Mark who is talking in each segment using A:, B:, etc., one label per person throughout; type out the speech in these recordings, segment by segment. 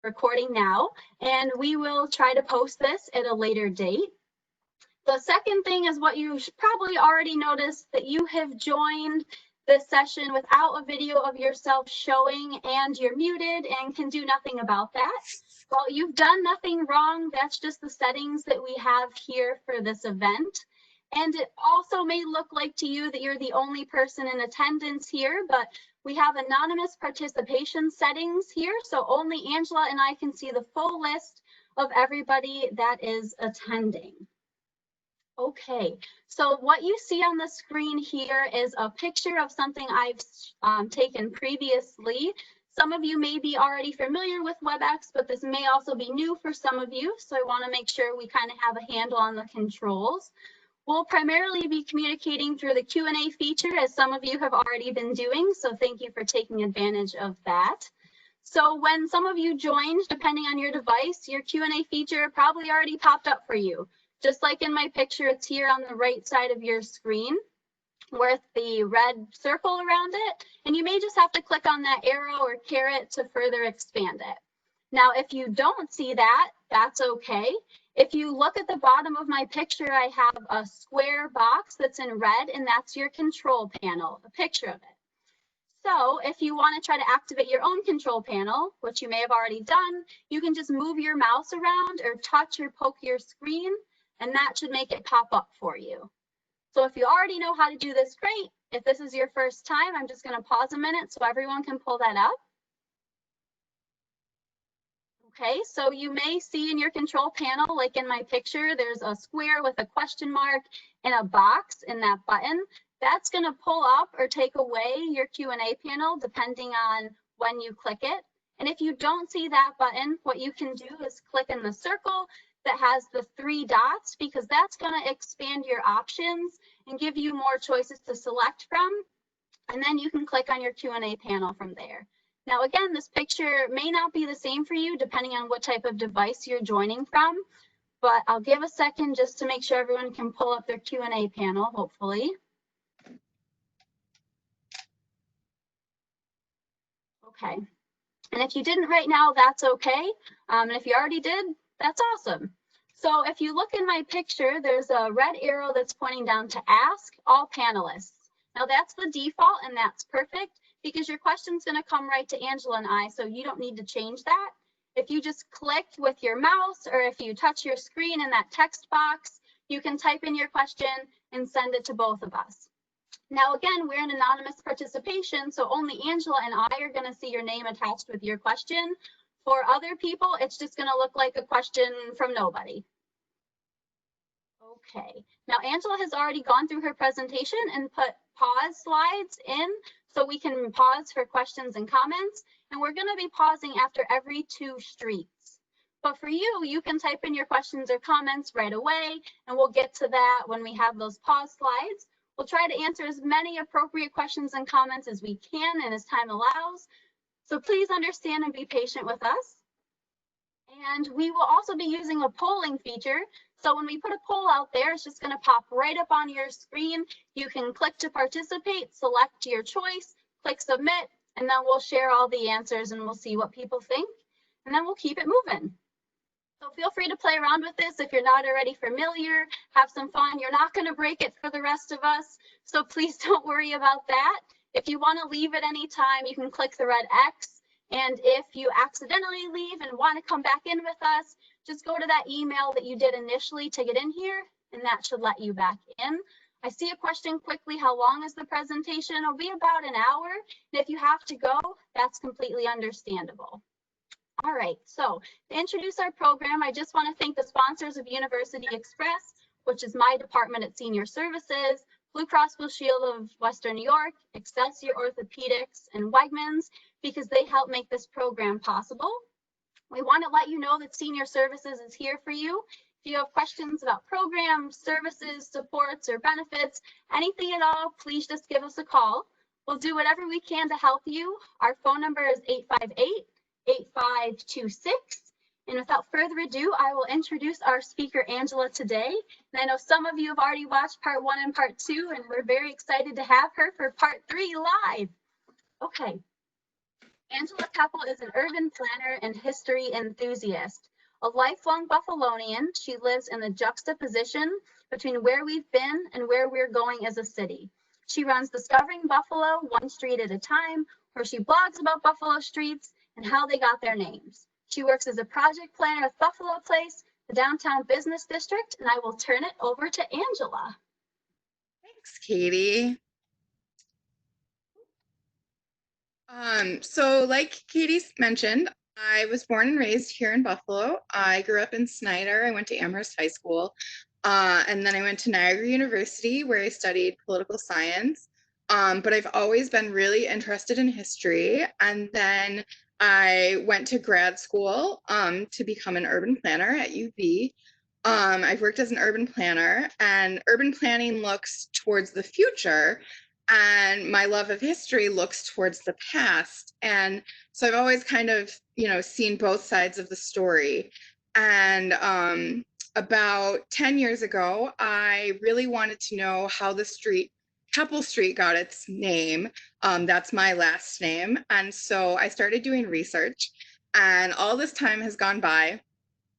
A: recording now, and we will try to post this at a later date. The second thing is what you should probably already noticed, that you have joined this session without a video of yourself showing and you're muted and can do nothing about that. Well, you've done nothing wrong. That's just the settings that we have here for this event. And it also may look like to you that you're the only person in attendance here, but we have anonymous participation settings here. So only Angela and I can see the full list of everybody that is attending. Okay, so what you see on the screen here is a picture of something I've taken previously. Some of you may be already familiar with WebEx, but this may also be new for some of you. So I want to make sure we kind of have a handle on the controls. We'll primarily be communicating through the Q&A feature, as some of you have already been doing. So thank you for taking advantage of that. So when some of you joined, depending on your device, your Q&A feature probably already popped up for you. Just like in my picture, it's here on the right side of your screen with the red circle around it. And you may just have to click on that arrow or caret to further expand it. Now, if you don't see that, that's okay. If you look at the bottom of my picture, I have a square box that's in red, and that's your control panel, a picture of it. So if you want to try to activate your own control panel, which you may have already done, you can just move your mouse around or touch or poke your screen, and that should make it pop up for you. So if you already know how to do this, great. If this is your first time, I'm just going to pause a minute so everyone can pull that up. Okay, so you may see in your control panel, like in my picture, there's a square with a question mark and a box in that button. That's going to pull up or take away your Q&A panel depending on when you click it. And if you don't see that button, what you can do is click in the circle that has the 3 dots, because that's going to expand your options and give you more choices to select from. And then you can click on your Q&A panel from there. Now, again, this picture may not be the same for you depending on what type of device you're joining from, but I'll give a second just to make sure everyone can pull up their Q&A panel, hopefully. Okay, and if you didn't right now, that's okay. And if you already did, that's awesome. So if you look in my picture, there's a red arrow that's pointing down to ask all panelists. Now that's the default, and that's perfect because your question's going to come right to Angela and I, so you don't need to change that. If you just click with your mouse, or if you touch your screen in that text box, you can type in your question and send it to both of us. Now, again, we're in anonymous participation, so only Angela and I are going to see your name attached with your question. For other people, it's just going to look like a question from nobody. Okay, now Angela has already gone through her presentation and put pause slides in, so we can pause for questions and comments. And we're going to be pausing after every 2 streets. But for you, you can type in your questions or comments right away, and we'll get to that when we have those pause slides. We'll try to answer as many appropriate questions and comments as we can and as time allows. So please understand and be patient with us. And we will also be using a polling feature. So when we put a poll out there, it's just going to pop right up on your screen. You can click to participate, select your choice, click submit, and then we'll share all the answers and we'll see what people think. And then we'll keep it moving. So feel free to play around with this if you're not already familiar. Have some fun. You're not going to break it for the rest of us. So please don't worry about that. If you want to leave at any time, you can click the red X. And if you accidentally leave and want to come back in with us, just go to that email that you did initially to get in here, and that should let you back in. I see a question quickly. How long is the presentation? It'll be about an hour. And if you have to go, that's completely understandable. All right, so to introduce our program, I just want to thank the sponsors of University Express, which is my department at Senior Services, Blue Cross Blue Shield of Western New York, Excelsior Orthopedics, and Wegmans, because they help make this program possible. We want to let you know that Senior Services is here for you. If you have questions about programs, services, supports, or benefits, anything at all, please just give us a call. We'll do whatever we can to help you. Our phone number is 858-8526. And without further ado, I will introduce our speaker, Angela, today. And I know some of you have already watched part 1 and part 2, and we're very excited to have her for part 3 live. Okay. Angela Keppel is an urban planner and history enthusiast. A lifelong Buffalonian, she lives in the juxtaposition between where we've been and where we're going as a city. She runs Discovering Buffalo, one street at a time, where she blogs about Buffalo streets and how they got their names. She works as a project planner with Buffalo Place, the downtown business district, and I will turn it over to Angela.
B: Thanks, Katie. So like Katie mentioned, I was born and raised here in Buffalo. I grew up in Snyder. I went to Amherst High School. And then I went to Niagara University where I studied political science. But I've always been really interested in history. And then I went to grad school to become an urban planner at UV. I've worked as an urban planner, and urban planning looks towards the future, and my love of history looks towards the past. And so I've always kind of, seen both sides of the story. And about 10 years ago, I really wanted to know how the street, Keppel Street, got its name. That's my last name. And so I started doing research, and all this time has gone by,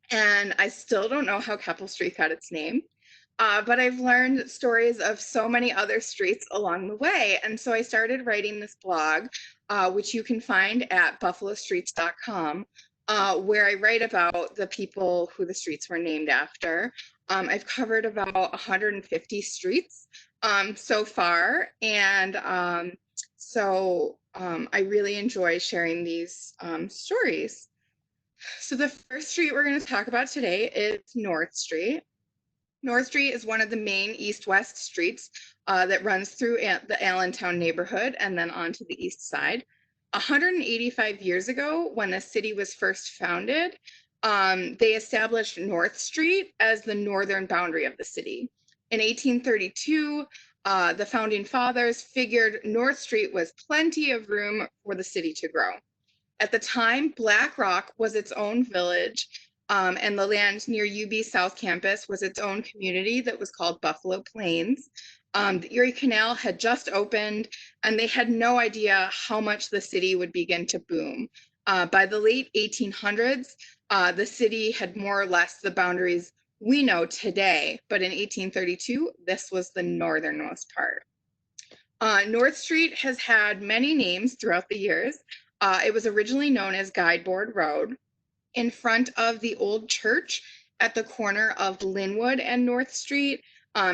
B: and I still don't know how Keppel Street got its name. But I've learned stories of so many other streets along the way. And so I started writing this blog, which you can find at buffalostreets.com, where I write about the people who the streets were named after. I've covered about 150 streets so far. And I really enjoy sharing these stories. So the first street we're going to talk about today is North Street. North Street is one of the main east-west streets that runs through the Allentown neighborhood and then onto the east side. 185 years ago, when the city was first founded, they established North Street as the northern boundary of the city. In 1832, the founding fathers figured North Street was plenty of room for the city to grow. At the time, Black Rock was its own village, and the land near UB South Campus was its own community that was called Buffalo Plains. The Erie Canal had just opened, and they had no idea how much the city would begin to boom. By the late 1800s, the city had more or less the boundaries we know today, but in 1832, this was the northernmost part. North Street has had many names throughout the years. It was originally known as Guideboard Road. In front of the old church at the corner of Linwood and North Street,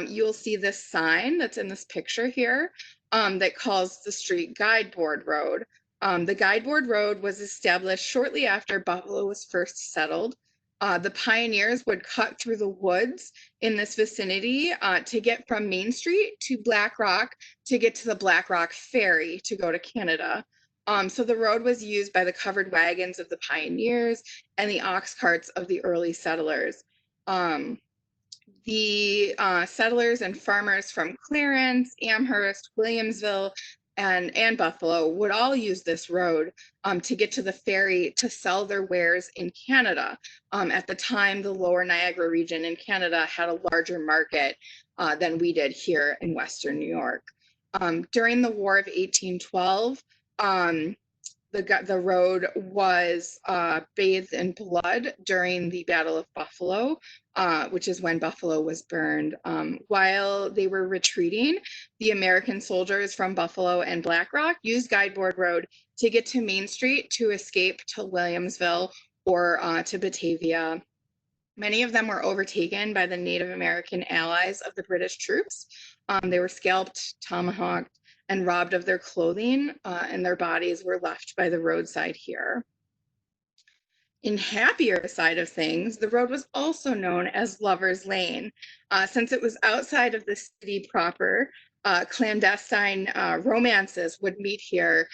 B: you'll see this sign that's in this picture here that calls the street Guideboard Road. The Guideboard Road was established shortly after Buffalo was first settled. The pioneers would cut through the woods in this vicinity to get from Main Street to Black Rock to get to the Black Rock Ferry to go to Canada. So the road was used by the covered wagons of the pioneers and the ox carts of the early settlers. The settlers and farmers from Clarence, Amherst, Williamsville, and Buffalo would all use this road to get to the ferry to sell their wares in Canada. At the time, the lower Niagara region in Canada had a larger market than we did here in Western New York. During the War of 1812, the road was bathed in blood during the Battle of Buffalo, which is when Buffalo was burned. While they were retreating, the American soldiers from Buffalo and Black Rock used Guideboard Road to get to Main Street to escape to Williamsville or to Batavia. Many of them were overtaken by the Native American allies of the British troops. They were scalped, tomahawked, and robbed of their clothing, and their bodies were left by the roadside here. In happier side of things, the road was also known as Lover's Lane. Since it was outside of the city proper, clandestine romances would meet here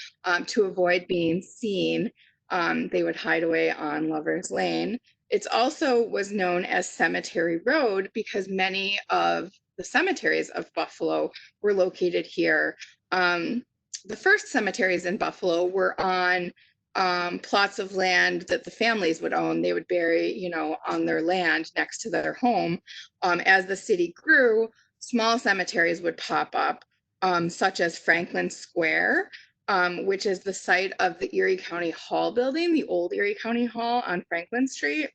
B: to avoid being seen. They would hide away on Lover's Lane. It also was known as Cemetery Road because many of the cemeteries of Buffalo were located here. The first cemeteries in Buffalo were on plots of land that the families would own. They would bury, on their land next to their home. As the city grew, small cemeteries would pop up, such as Franklin Square, which is the site of the Erie County Hall building, the old Erie County Hall on Franklin Street.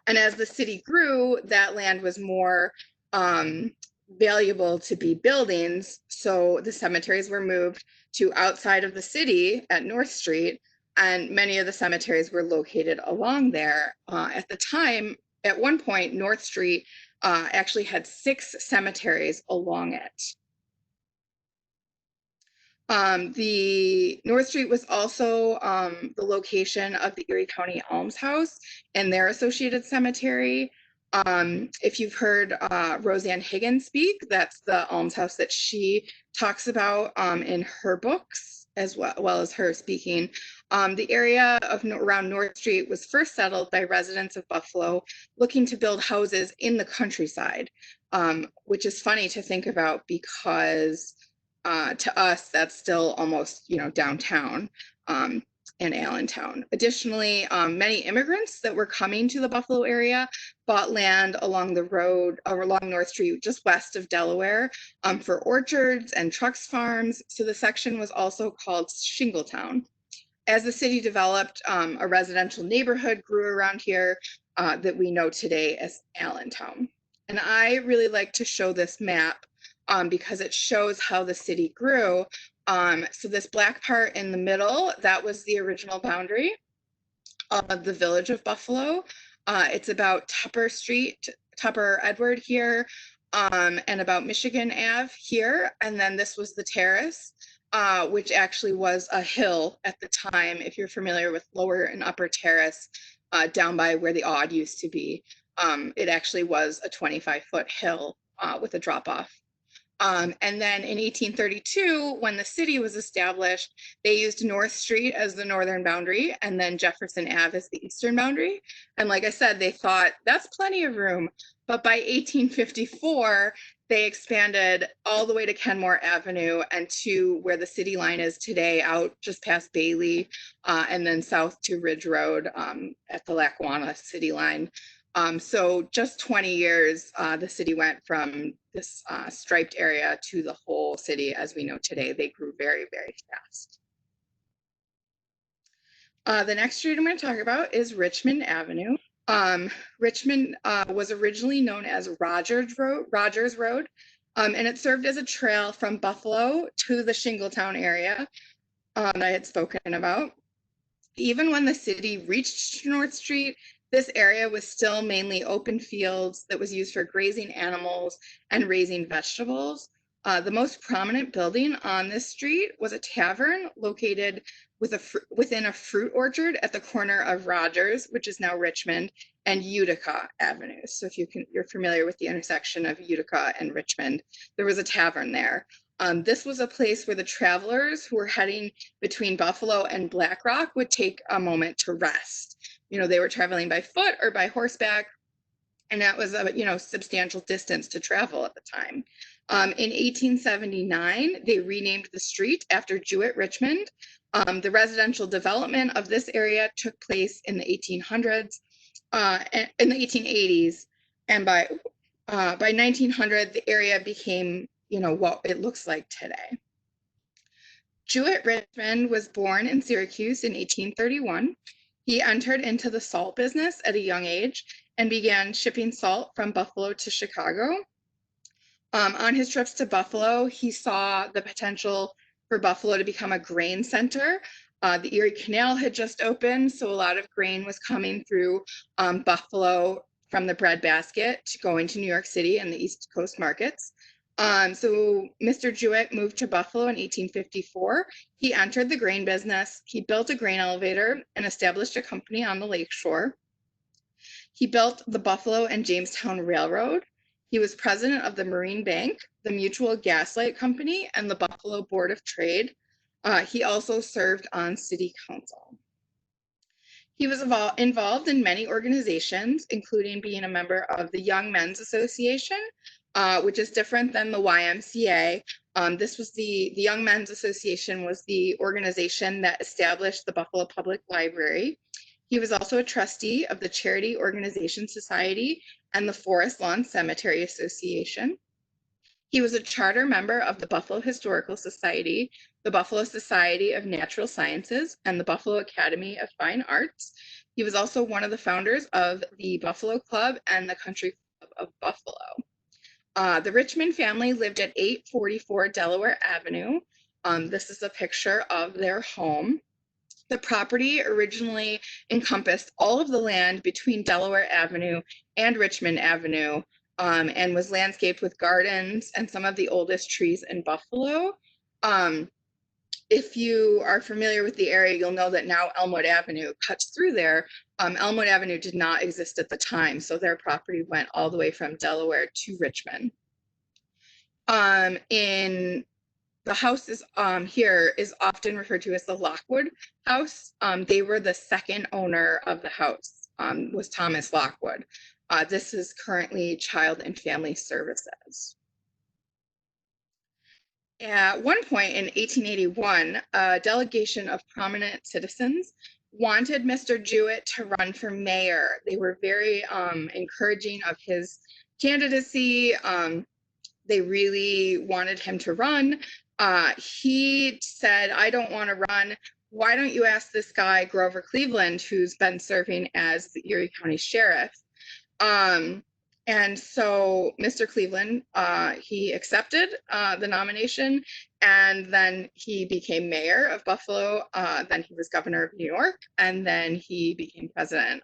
B: And as the city grew, that land was more valuable to be buildings. So the cemeteries were moved to outside of the city at North Street, and many of the cemeteries were located along there. At the time, at one point, North Street actually had 6 cemeteries along it. The North Street was also the location of the Erie County Almshouse and their associated cemetery. If you've heard Roseanne Higgins speak, that's the almshouse that she talks about in her books, as well as her speaking. The area of around North Street was first settled by residents of Buffalo looking to build houses in the countryside, which is funny to think about because to us, that's still almost, downtown in Allentown. Additionally, many immigrants that were coming to the Buffalo area bought land along the road, along North Street, just west of Delaware, for orchards and trucks farms. So the section was also called Shingletown. As the city developed, a residential neighborhood grew around here that we know today as Allentown. And I really like to show this map because it shows how the city grew. So this black part in the middle, that was the original boundary of the village of Buffalo. It's about Tupper Edward here, and about Michigan Ave here. And then this was the terrace, which actually was a hill at the time, if you're familiar with Lower and Upper Terrace, down by where the Aud used to be. It actually was a 25-foot hill with a drop-off. And then in 1832, when the city was established, they used North Street as the northern boundary and then Jefferson Ave as the eastern boundary. And like I said, they thought that's plenty of room. But by 1854, they expanded all the way to Kenmore Avenue and to where the city line is today, out just past Bailey, and then south to Ridge Road at the Lackawanna city line. So just 20 years, the city went from this striped area to the whole city as we know today. They grew very, very fast. The next street I'm going to talk about is Richmond Avenue. Richmond was originally known as Rogers Road, and it served as a trail from Buffalo to the Shingletown area that I had spoken about. Even when the city reached North Street, this area was still mainly open fields that was used for grazing animals and raising vegetables. The most prominent building on this street was a tavern located within a fruit orchard at the corner of Rogers, which is now Richmond, and Utica Avenue. So if you're familiar with the intersection of Utica and Richmond, there was a tavern there. This was a place where the travelers who were heading between Buffalo and Black Rock would take a moment to rest. They were traveling by foot or by horseback, and that was a substantial distance to travel at the time. In 1879, they renamed the street after Jewett Richmond. The residential development of this area took place in the 1800s, in the 1880s, and by 1900, the area became what it looks like today. Jewett Richmond was born in Syracuse in 1831. He entered into the salt business at a young age and began shipping salt from Buffalo to Chicago. On his trips to Buffalo, he saw the potential for Buffalo to become a grain center. The Erie Canal had just opened, so a lot of grain was coming through Buffalo from the breadbasket to going to New York City and the East Coast markets. So Mr. Jewett moved to Buffalo in 1854. He entered the grain business. He built a grain elevator and established a company on the lakeshore. He built the Buffalo and Jamestown Railroad. He was president of the Marine Bank, the Mutual Gaslight Company, and the Buffalo Board of Trade. He also served on city council. He was involved in many organizations, including being a member of the Young Men's Association, which is different than the YMCA. This was the Young Men's Association was the organization that established the Buffalo Public Library. He was also a trustee of the Charity Organization Society and the Forest Lawn Cemetery Association. He was a charter member of the Buffalo Historical Society, the Buffalo Society of Natural Sciences, and the Buffalo Academy of Fine Arts. He was also one of the founders of the Buffalo Club and the Country Club of Buffalo. The Richmond family lived at 844 Delaware Avenue. This is a picture of their home. The property originally encompassed all of the land between Delaware Avenue and Richmond Avenue, and was landscaped with gardens and some of the oldest trees in Buffalo. If you are familiar with the area, you'll know that now Elmwood Avenue cuts through there. Elmwood Avenue did not exist at the time, so their property went all the way from Delaware to Richmond. In the house is here is often referred to as the Lockwood House. They were the second owner of the house, was Thomas Lockwood. This is currently Child and Family Services. At one point in 1881, a delegation of prominent citizens wanted Mr. Jewett to run for mayor. They were very encouraging of his candidacy. They really wanted him to run. He said, "I don't want to run. Why don't you ask this guy, Grover Cleveland, who's been serving as the Erie County Sheriff?" And so Mr. Cleveland, he accepted the nomination, and then he became mayor of Buffalo. Then he was governor of New York, and then he became president,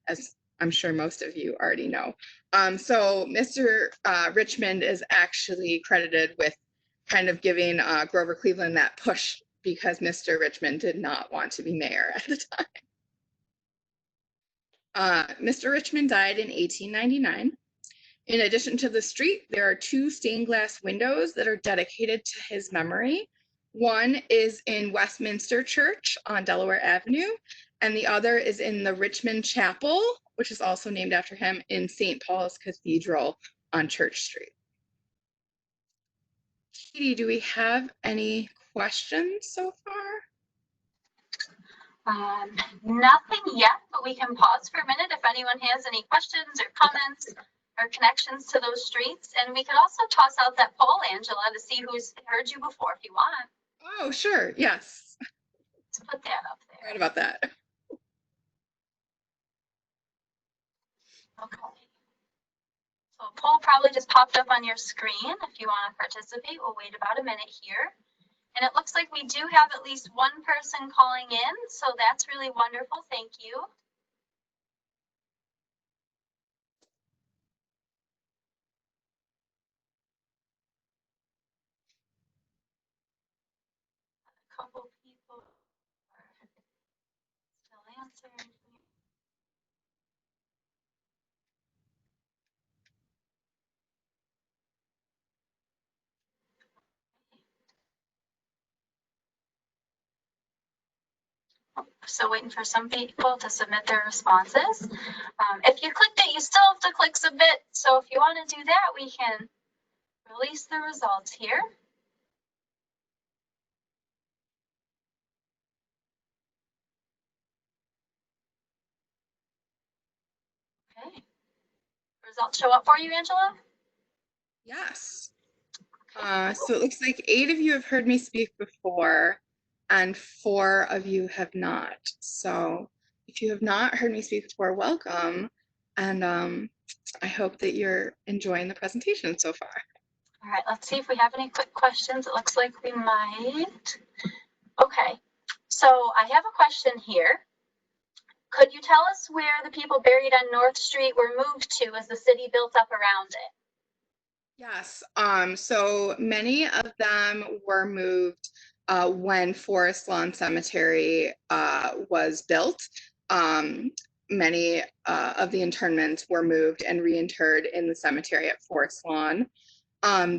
B: as I'm sure most of you already know. So Mr. Richmond is actually credited with kind of giving Grover Cleveland that push, because Mr. Richmond did not want to be mayor at the time. Mr. Richmond died in 1899. In addition to the street, there are 2 stained glass windows that are dedicated to his memory. One is in Westminster Church on Delaware Avenue, and the other is in the Richmond Chapel, which is also named after him, in St. Paul's Cathedral on Church Street. Katie, do we have any questions so far?
A: Nothing yet, but we can pause for a minute if anyone has any questions or comments or connections to those streets. And we could also toss out that poll, Angela, to see who's heard you before if you want.
B: Oh, sure. Yes.
A: Let's put that up there.
B: Right about that.
A: Okay. So a poll probably just popped up on your screen. If you want to participate, we'll wait about a minute here. And it looks like we do have at least one person calling in, so that's really wonderful. Thank you. A couple people are still answering. So waiting for some people to submit their responses. If you clicked it, you still have to click submit. So if you want to do that, we can release the results here. Okay. Results show up for you, Angela?
B: Yes. So it looks like 8 of you have heard me speak before, and 4 of you have not. So if you have not heard me speak before, welcome. And I hope that you're enjoying the presentation so far.
A: All right, let's see if we have any quick questions. It looks like we might. Okay, so I have a question here. Could you tell us where the people buried on North Street were moved to as the city built up around it?
B: Yes, so many of them were moved when Forest Lawn Cemetery was built. Many of the internments were moved and reinterred in the cemetery at Forest Lawn.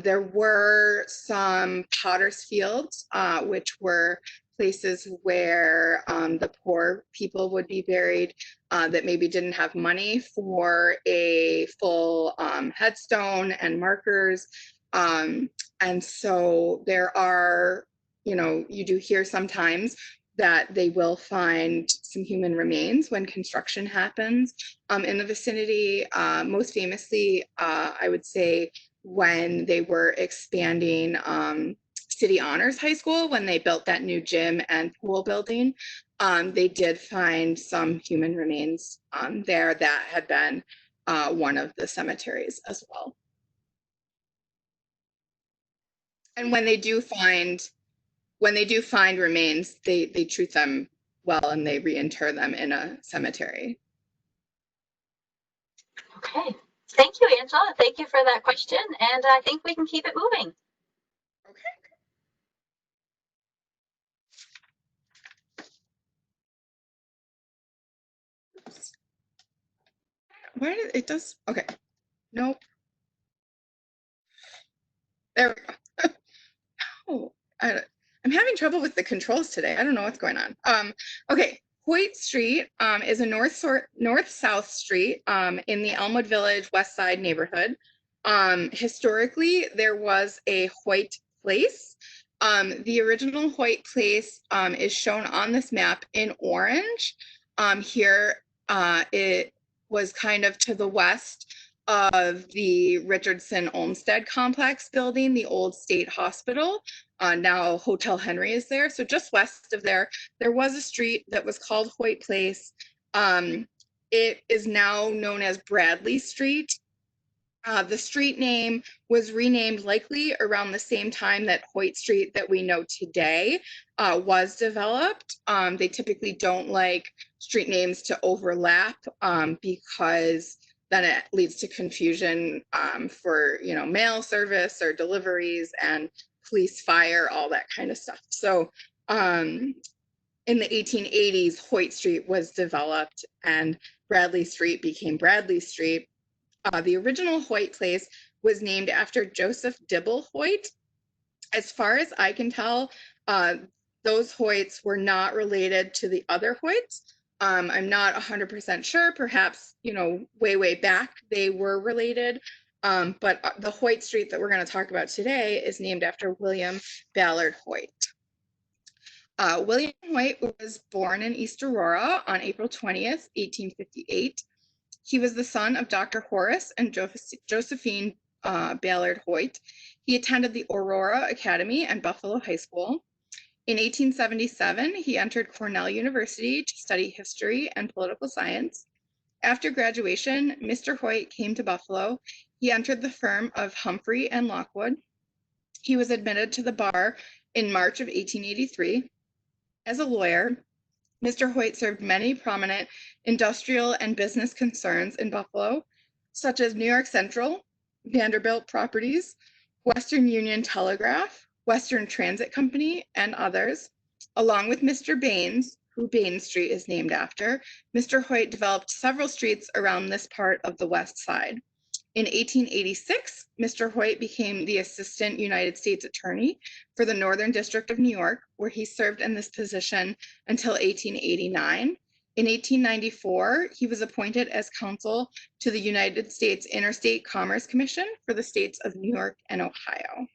B: There were some Potter's Fields, which were places where the poor people would be buried that maybe didn't have money for a full headstone and markers. And so there are, you do hear sometimes that they will find some human remains when construction happens in the vicinity. Most famously, I would say, when they were expanding City Honors High School, when they built that new gym and pool building, they did find some human remains there that had been one of the cemeteries as well. And when they do find remains, they treat them well and they reinter them in a cemetery.
A: Okay, thank you, Angela. Thank you for that question, and I think we can keep it moving.
B: Okay. Oops. Why did it does? Okay. Nope. There we go. Oh, I'm having trouble with the controls today. I don't know what's going on. Okay. Hoyt Street is a north-south street in the Elmwood Village West Side neighborhood. Historically, there was a Hoyt Place. The original Hoyt Place is shown on this map in orange. Here, it was kind of to the west of the Richardson Olmsted Complex building, the old state hospital. Now Hotel Henry is there. So just west of there was a street that was called Hoyt Place. It is now known as Bradley Street. The street name was renamed likely around the same time that Hoyt Street that we know today was developed. They typically don't like street names to overlap because then it leads to confusion for, you know, mail service or deliveries and police, fire, all that kind of stuff. So in the 1880s, Hoyt Street was developed and Bradley Street became Bradley Street. The original Hoyt Place was named after Joseph Dibble Hoyt. As far as I can tell, those Hoyts were not related to the other Hoyts. I'm not 100% sure. Perhaps, you know, way back they were related. But the Hoyt Street that we're going to talk about today is named after William Ballard Hoyt. William Hoyt was born in East Aurora on April 20th, 1858. He was the son of Dr. Horace and Josephine Ballard Hoyt. He attended the Aurora Academy and Buffalo High School. In 1877, he entered Cornell University to study history and political science. After graduation, Mr. Hoyt came to Buffalo. He entered the firm of Humphrey and Lockwood. He was admitted to the bar in March of 1883. As a lawyer, Mr. Hoyt served many prominent industrial and business concerns in Buffalo, such as New York Central, Vanderbilt Properties, Western Union Telegraph, Western Transit Company, and others. Along with Mr. Baines, who Baines Street is named after, Mr. Hoyt developed several streets around this part of the West Side. In 1886, Mr. Hoyt became the Assistant United States Attorney for the Northern District of New York, where he served in this position until 1889. In 1894, he was appointed as counsel to the United States Interstate Commerce Commission for the states of New York and Ohio.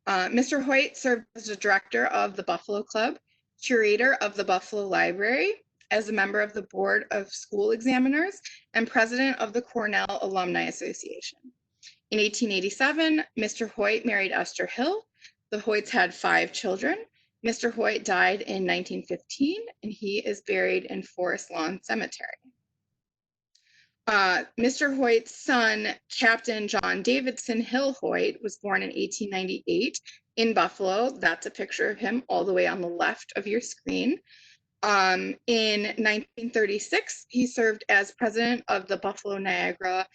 B: Mr. Hoyt served as the director of the Buffalo Club, curator of the Buffalo Library, as a member of the Board of School Examiners, and president of the Cornell Alumni Association. In 1887, Mr. Hoyt married Esther Hill. The Hoyts had 5 children. Mr. Hoyt died in 1915, and he is buried in Forest Lawn Cemetery. Mr. Hoyt's son, Captain John Davidson Hill Hoyt, was born in 1898 in Buffalo. That's a picture of him all the way on the left of your screen. In 1936, he served as president of the Buffalo Niagara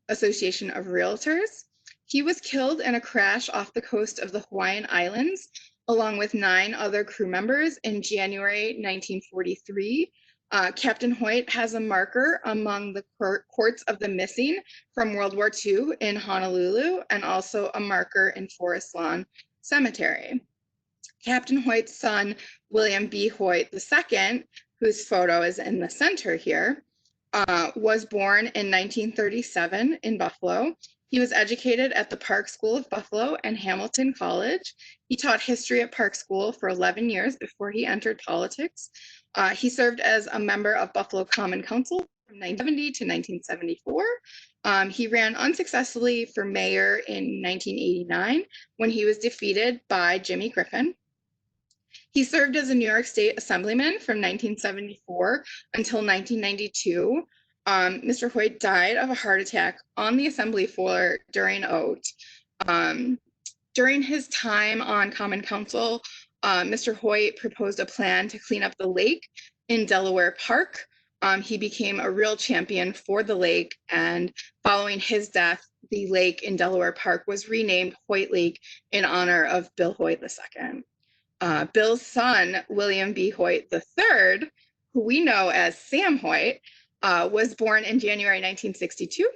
B: Association of Realtors. He was killed in a crash off the coast of the Hawaiian Islands, along with 9 other crew members in January 1943. Captain Hoyt has a marker among the courts of the missing from World War II in Honolulu, and also a marker in Forest Lawn Cemetery. Captain Hoyt's son, William B. Hoyt II, whose photo is in the center here, was born in 1937 in Buffalo. He was educated at the Park School of Buffalo and Hamilton College. He taught history at Park School for 11 years before he entered politics. He served as a member of Buffalo Common Council for from 1970 to 1974. He ran unsuccessfully for mayor in 1989 when he was defeated by Jimmy Griffin. He served as a New York State Assemblyman from 1974 until 1992. Mr. Hoyt died of a heart attack on the assembly floor during oath. During his time on Common Council, Mr. Hoyt proposed a plan to clean up the lake in Delaware Park. He became a real champion for the lake, and following his death, the lake in Delaware Park was renamed Hoyt Lake in honor of Bill Hoyt II. Bill's son, William B. Hoyt III, who we know as Sam Hoyt, was born in January 1962.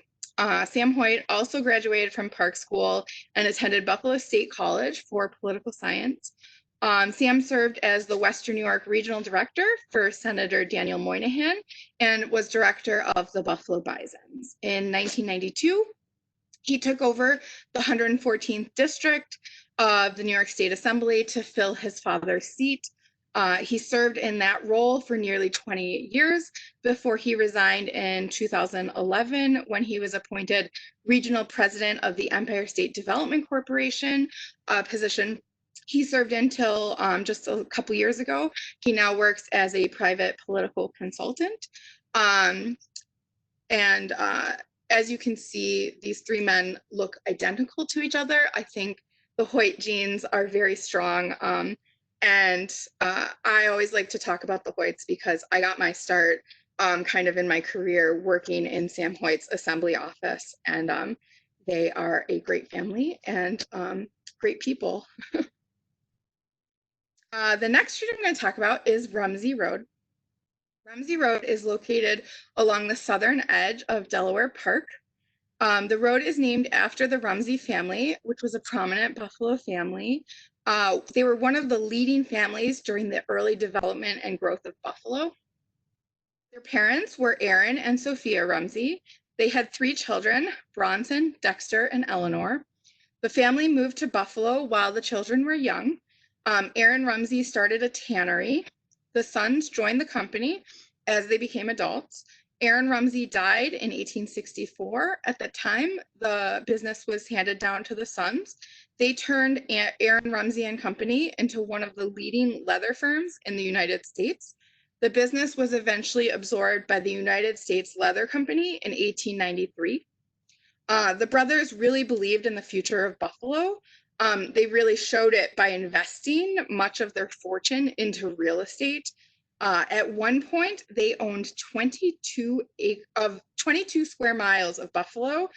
B: Sam Hoyt also graduated from Park School and attended Buffalo State College for political science. Sam served as the Western New York Regional Director for Senator Daniel Moynihan and was director of the Buffalo Bisons. In 1992, he took over the 114th District of the New York State Assembly to fill his father's seat. He served in that role for nearly 20 years before he resigned in 2011 when he was appointed regional president of the Empire State Development Corporation, a position he served until just a couple years ago. He now works as a private political consultant. As you can see, these three men look identical to each other. I think the Hoyt genes are very strong. I always like to talk about the Hoyts because I got my start kind of in my career working in Sam Hoyt's assembly office. And they are a great family and great people. The next street I'm going to talk about is Rumsey Road. Rumsey Road is located along the southern edge of Delaware Park. The road is named after the Rumsey family, which was a prominent Buffalo family. They were one of the leading families during the early development and growth of Buffalo. Their parents were Aaron and Sophia Rumsey. They had 3 children, Bronson, Dexter, and Eleanor. The family moved to Buffalo while the children were young. Aaron Rumsey started a tannery. The sons joined the company as they became adults. Aaron Rumsey died in 1864. At the time, the business was handed down to the sons. They turned Aaron Rumsey and Company into one of the leading leather firms in the United States. The business was eventually absorbed by the United States Leather Company in 1893. The brothers really believed in the future of Buffalo. They really showed it by investing much of their fortune into real estate. At one point, they owned 22 square miles of Buffalo,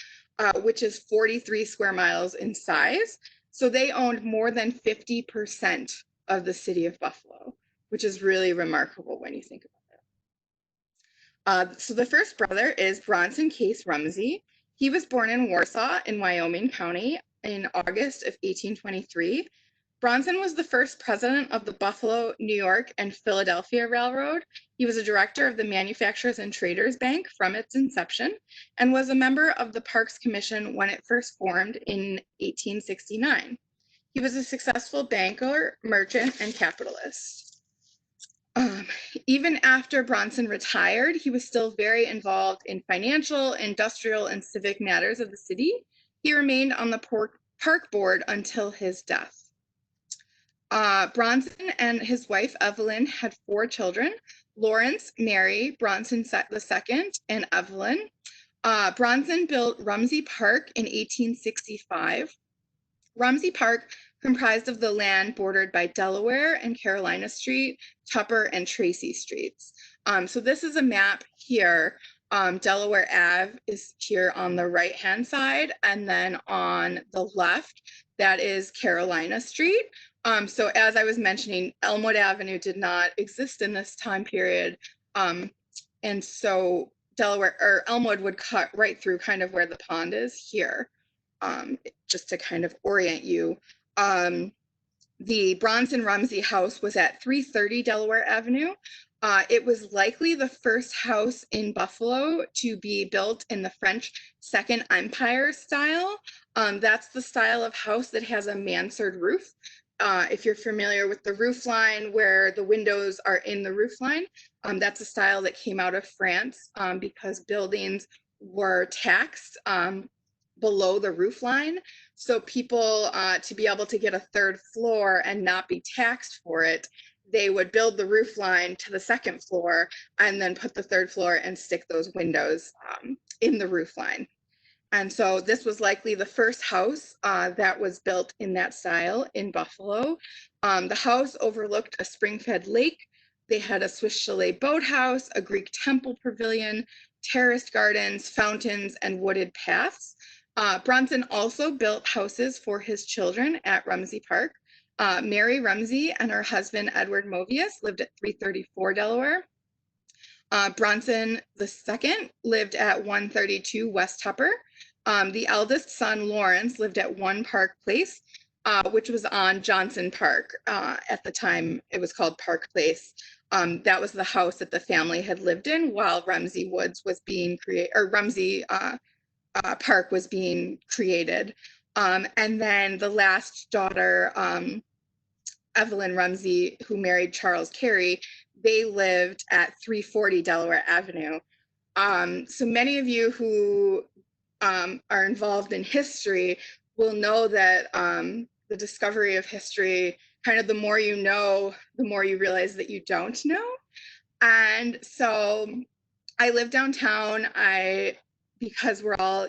B: which is 43 square miles in size. So they owned more than 50% of the city of Buffalo, which is really remarkable when you think about it. So the first brother is Bronson Case Rumsey. He was born in Warsaw in Wyoming County in August of 1823. Bronson was the first president of the Buffalo, New York, and Philadelphia Railroad. He was a director of the Manufacturers and Traders Bank from its inception and was a member of the Parks Commission when it first formed in 1869. He was a successful banker, merchant, and capitalist. Even after Bronson retired, he was still very involved in financial, industrial, and civic matters of the city. He remained on the park board until his death. Bronson and his wife, Evelyn, had 4 children, Lawrence, Mary, Bronson II, and Evelyn. Bronson built Rumsey Park in 1865. Rumsey Park comprised of the land bordered by Delaware and Carolina Street, Tupper, and Tracy Streets. So this is a map here. Delaware Ave is here on the right-hand side, and then on the left, that is Carolina Street. So as I was mentioning, Elmwood Avenue did not exist in this time period. And so Elmwood would cut right through kind of where the pond is here, just to kind of orient you. The Bronson Rumsey house was at 330 Delaware Avenue. It was likely the first house in Buffalo to be built in the French Second Empire style. That's the style of house that has a mansard roof. If you're familiar with the roof line where the windows are in the roof line, That's a style that came out of France because buildings were taxed below the roof line. So people, to be able to get a third floor and not be taxed for it, they would build the roof line to the second floor and then put the third floor and stick those windows in the roof line. And so this was likely the first house that was built in that style in Buffalo. The house overlooked a spring-fed lake. They had a Swiss chalet boathouse, a Greek temple pavilion, terraced gardens, fountains, and wooded paths. Bronson also built houses for his children at Rumsey Park. Mary Rumsey and her husband, Edward Movius, lived at 334 Delaware. Bronson II lived at 132 West Tupper. The eldest son, Lawrence, lived at 1 Park Place, which was on Johnson Park. At the time, it was called Park Place. That was the house that the family had lived in while Rumsey Woods was being created, or Rumsey Park was being created. And then the last daughter, Evelyn Rumsey, who married Charles Carey, they lived at 340 Delaware Avenue. So many of you who are involved in history will know that the discovery of history, kind of the more you know, the more you realize that you don't know. And so I live downtown. Because we're all,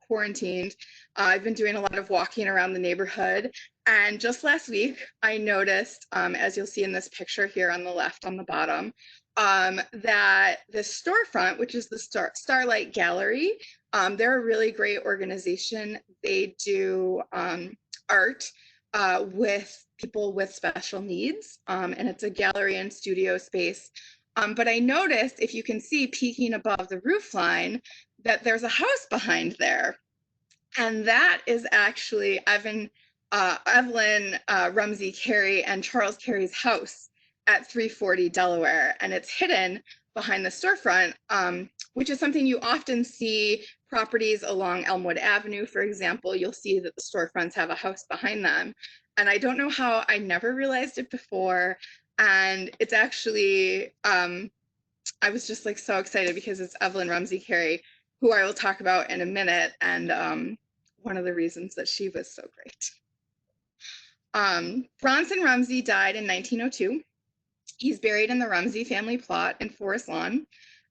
B: quarantined, I've been doing a lot of walking around the neighborhood. And just last week, I noticed, as you'll see in this picture here on the left on the bottom, that the storefront, which is the Starlight Gallery, they're a really great organization. They do art with people with special needs, and it's a gallery and studio space. But I noticed, if you can see peeking above the roof line, that there's a house behind there. And that is actually Evelyn Rumsey Carey and Charles Carey's house at 340 Delaware. And it's hidden behind the storefront, which is something you often see properties along Elmwood Avenue, for example. You'll see that the storefronts have a house behind them. And I don't know how I never realized it before. And it's actually, I was just like so excited because it's Evelyn Rumsey Carey, who I will talk about in a minute, and one of the reasons that she was so great. Bronson Rumsey died in 1902. He's buried in the Rumsey family plot in Forest Lawn.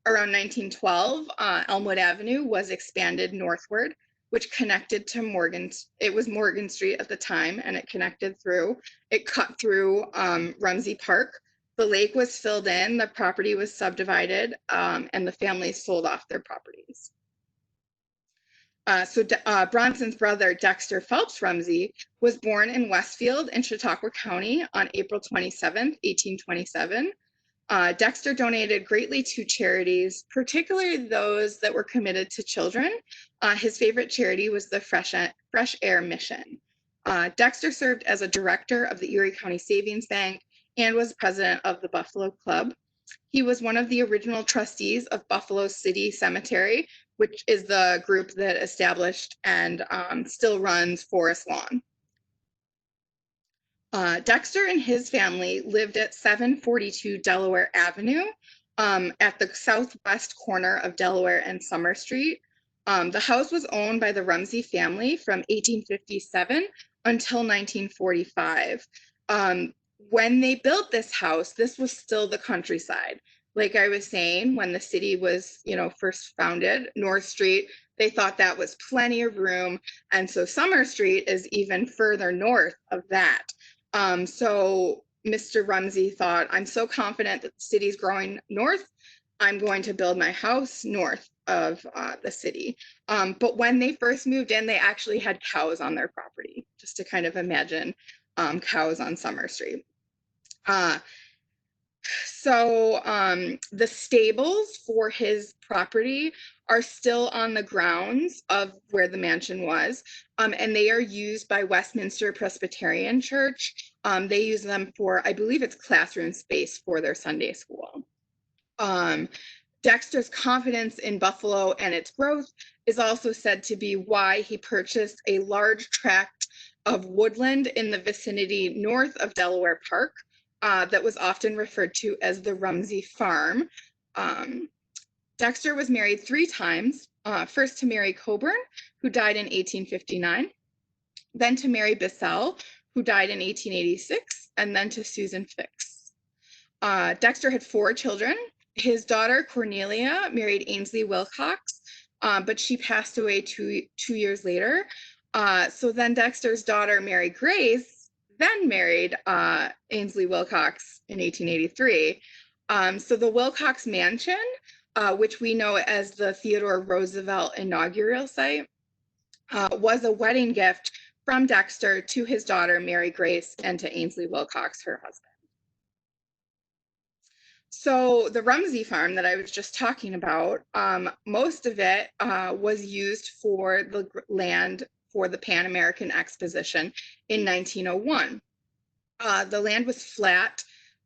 B: Around 1912, Elmwood Avenue was expanded northward, which connected to Morgan. It was Morgan Street at the time, and it cut through Rumsey Park. The lake was filled in, the property was subdivided, and the family sold off their properties. Bronson's brother, Dexter Phelps Rumsey, was born in Westfield in Chautauqua County on April 27, 1827. Dexter donated greatly to charities, particularly those that were committed to children. His favorite charity was the Fresh Air Mission. Dexter served as a director of the Erie County Savings Bank and was president of the Buffalo Club. He was one of the original trustees of Buffalo City Cemetery, which is the group that established and still runs Forest Lawn. Dexter and his family lived at 742 Delaware Avenue at the southwest corner of Delaware and Summer Street. The house was owned by the Rumsey family from 1857 until 1945. When they built this house, this was still the countryside. Like I was saying, when the city was, first founded, North Street, they thought that was plenty of room. And so Summer Street is even further north of that. So Mr. Rumsey thought, I'm so confident that the city's growing north, I'm going to build my house north of the city. But when they first moved in, they actually had cows on their property, just to kind of imagine cows on Summer Street. The stables for his property are still on the grounds of where the mansion was, and they are used by Westminster Presbyterian Church. They use them for, I believe it's classroom space for their Sunday school. Dexter's confidence in Buffalo and its growth is also said to be why he purchased a large tract of woodland in the vicinity north of Delaware Park. that was often referred to as the Rumsey Farm. Dexter was married 3 times, first to Mary Coburn, who died in 1859, then to Mary Bissell, who died in 1886, and then to Susan Fix. Dexter had 4 children. His daughter, Cornelia, married Ainsley Wilcox, but she passed away two years later. So then Dexter's daughter, Mary Grace, then married Ainsley Wilcox in 1883. So the Wilcox Mansion, which we know as the Theodore Roosevelt inaugural site, was a wedding gift from Dexter to his daughter, Mary Grace, and to Ainsley Wilcox, her husband. So the Rumsey Farm that I was just talking about, most of it was used for the land for the Pan American Exposition in 1901. The land was flat.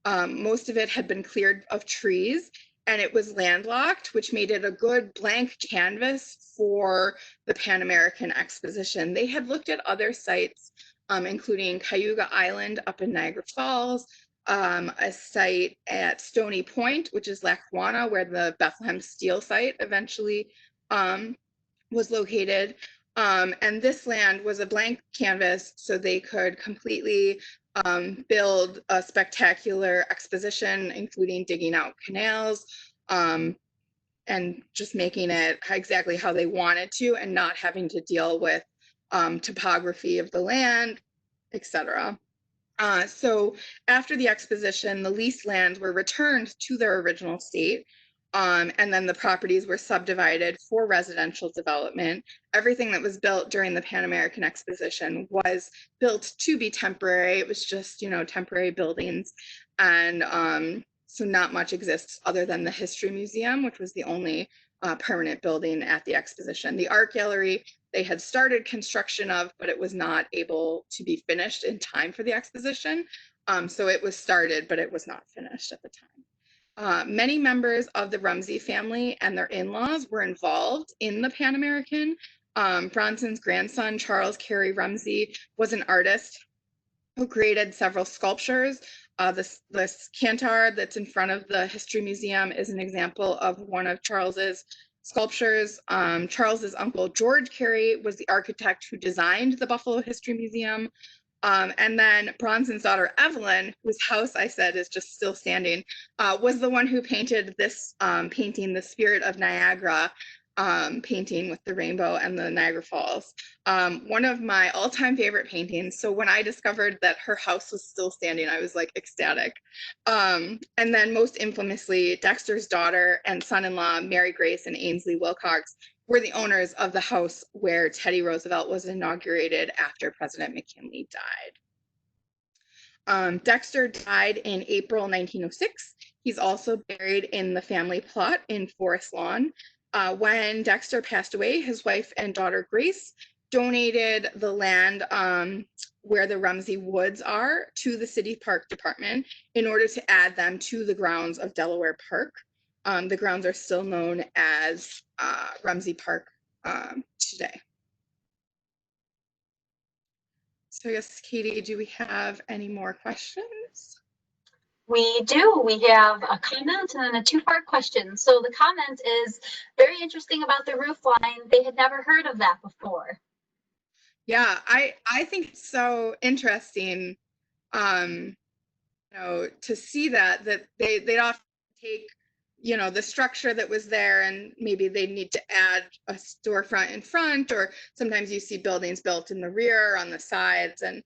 B: Most of it had been cleared of trees, and it was landlocked, which made it a good blank canvas for the Pan American Exposition. They had looked at other sites, including Cayuga Island up in Niagara Falls, a site at Stony Point, which is Lackawanna, where the Bethlehem Steel site eventually was located. And this land was a blank canvas, so they could completely build a spectacular exposition, including digging out canals and just making it exactly how they wanted to, and not having to deal with topography of the land, etc. So after the exposition, the leased lands were returned to their original state, and then the properties were subdivided for residential development. Everything that was built during the Pan American Exposition was built to be temporary. It was just, temporary buildings. And so not much exists other than the History Museum, which was the only permanent building at the exposition. The art gallery, they had started construction of, but it was not able to be finished in time for the exposition. So it was started, but it was not finished at the time. Many members of the Rumsey family and their in-laws were involved in the Pan American. Bronson's grandson, Charles Carey Rumsey, was an artist who created several sculptures. This cantar that's in front of the History Museum is an example of one of Charles's sculptures. Charles's uncle, George Carey, was the architect who designed the Buffalo History Museum. And then Bronson's daughter, Evelyn, whose house I said is just still standing, was the one who painted this painting, The Spirit of Niagara, painting with the rainbow and the Niagara Falls. One of my all-time favorite paintings. So when I discovered that her house was still standing, I was like ecstatic. And then most infamously, Dexter's daughter and son-in-law, Mary Grace and Ainsley Wilcox, were the owners of the house where Teddy Roosevelt was inaugurated after President McKinley died. Dexter died in April 1906. He's also buried in the family plot in Forest Lawn. When Dexter passed away, his wife and daughter Grace donated the land where the Rumsey Woods are to the City Park Department in order to add them to the grounds of Delaware Park. The grounds are still known as Rumsey Park today. So I guess, Katie, do we have any more questions?
A: We do. We have a comment and then a 2-part question. So the comment is very interesting about the roof line. They had never heard of that before.
B: Yeah, I think it's so interesting, to see that they'd often take, the structure that was there, and maybe they need to add a storefront in front, or sometimes you see buildings built in the rear, on the sides, and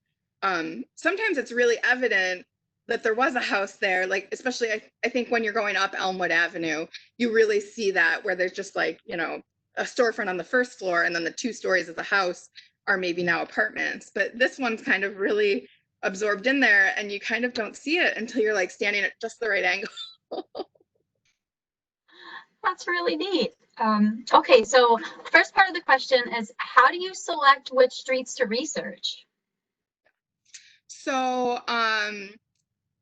B: sometimes it's really evident that there was a house there, like especially I think when you're going up Elmwood Avenue, you really see that, where there's just like, a storefront on the first floor, and then the 2 stories of the house are maybe now apartments. But this one's kind of really absorbed in there, and you kind of don't see it until you're like standing at just the right angle.
A: That's really neat. Okay, so first part of the question is, how do you select which streets to research?
B: So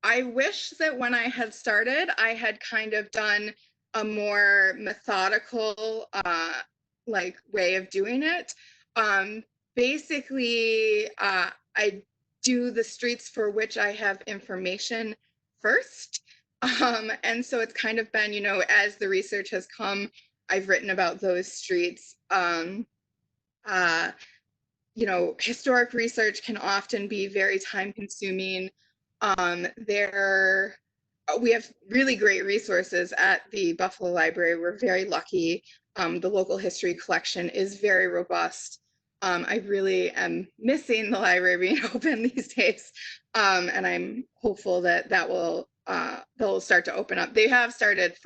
B: I wish that when I had started, I had kind of done a more methodical way of doing it. Basically, I do the streets for which I have information first. And so it's kind of been, as the research has come, I've written about those streets. Historic research can often be very time consuming. We have really great resources at the Buffalo Library. We're very lucky. The local history collection is very robust. I really am missing the library being open these days. And I'm hopeful that they'll start to open up. They have started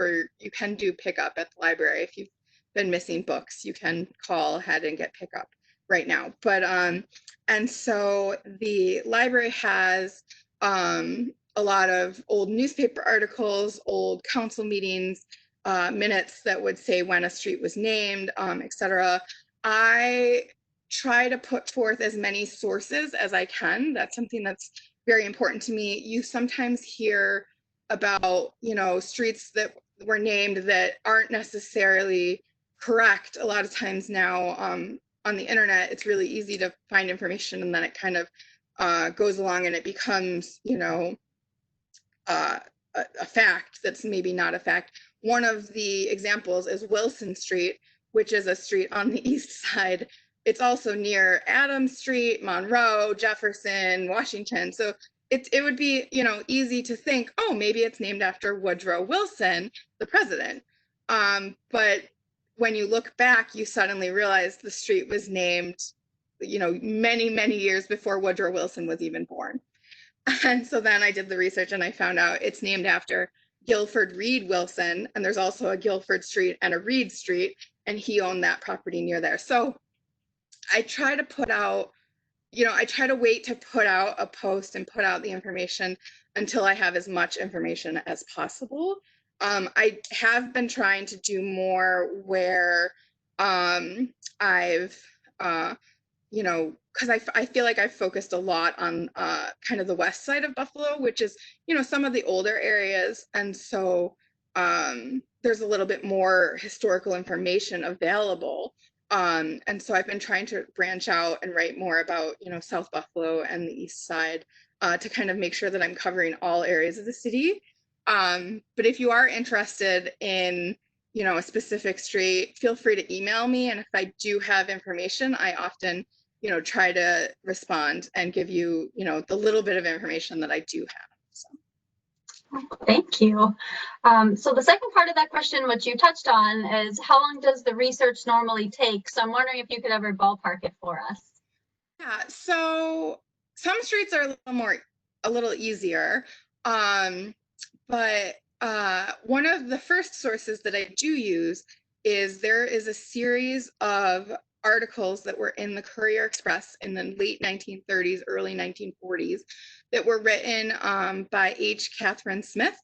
B: you can do pickup at the library. If you've been missing books, you can call ahead and get pickup right now. But and so the library has a lot of old newspaper articles, old council meetings, minutes that would say when a street was named, etc. I try to put forth as many sources as I can. That's something that's very important to me. You sometimes hear about, streets that were named that aren't necessarily correct. A lot of times now on the internet, it's really easy to find information, and then it kind of goes along and it becomes, a fact that's maybe not a fact. One of the examples is Wilson Street, which is a street on the east side. It's also near Adams Street, Monroe, Jefferson, Washington. So it would be, easy to think, oh, maybe it's named after Woodrow Wilson, the president. But when you look back, you suddenly realize the street was named, many, many years before Woodrow Wilson was even born. And so then I did the research and I found out it's named after Guilford Reed Wilson. And there's also a Guilford Street and a Reed Street, and he owned that property near there. So I try to put out, I try to wait to put out a post and put out the information until I have as much information as possible. I have been trying to do more where I've, because I feel like I've focused a lot on kind of the west side of Buffalo, which is, some of the older areas. And so there's a little bit more historical information available. And so I've been trying to branch out and write more about, South Buffalo and the east side to kind of make sure that I'm covering all areas of the city. But if you are interested in, a specific street, feel free to email me. And if I do have information, I often, try to respond and give you, the little bit of information that I do have. So.
A: Thank you. So the second part of that question, which you touched on, is how long does the research normally take? So I'm wondering if you could ever ballpark it for us.
B: Yeah, so some streets are a little easier. But one of the first sources that I do use is there is a series of articles that were in the Courier Express in the late 1930s, early 1940s, that were written by H. Catherine Smith,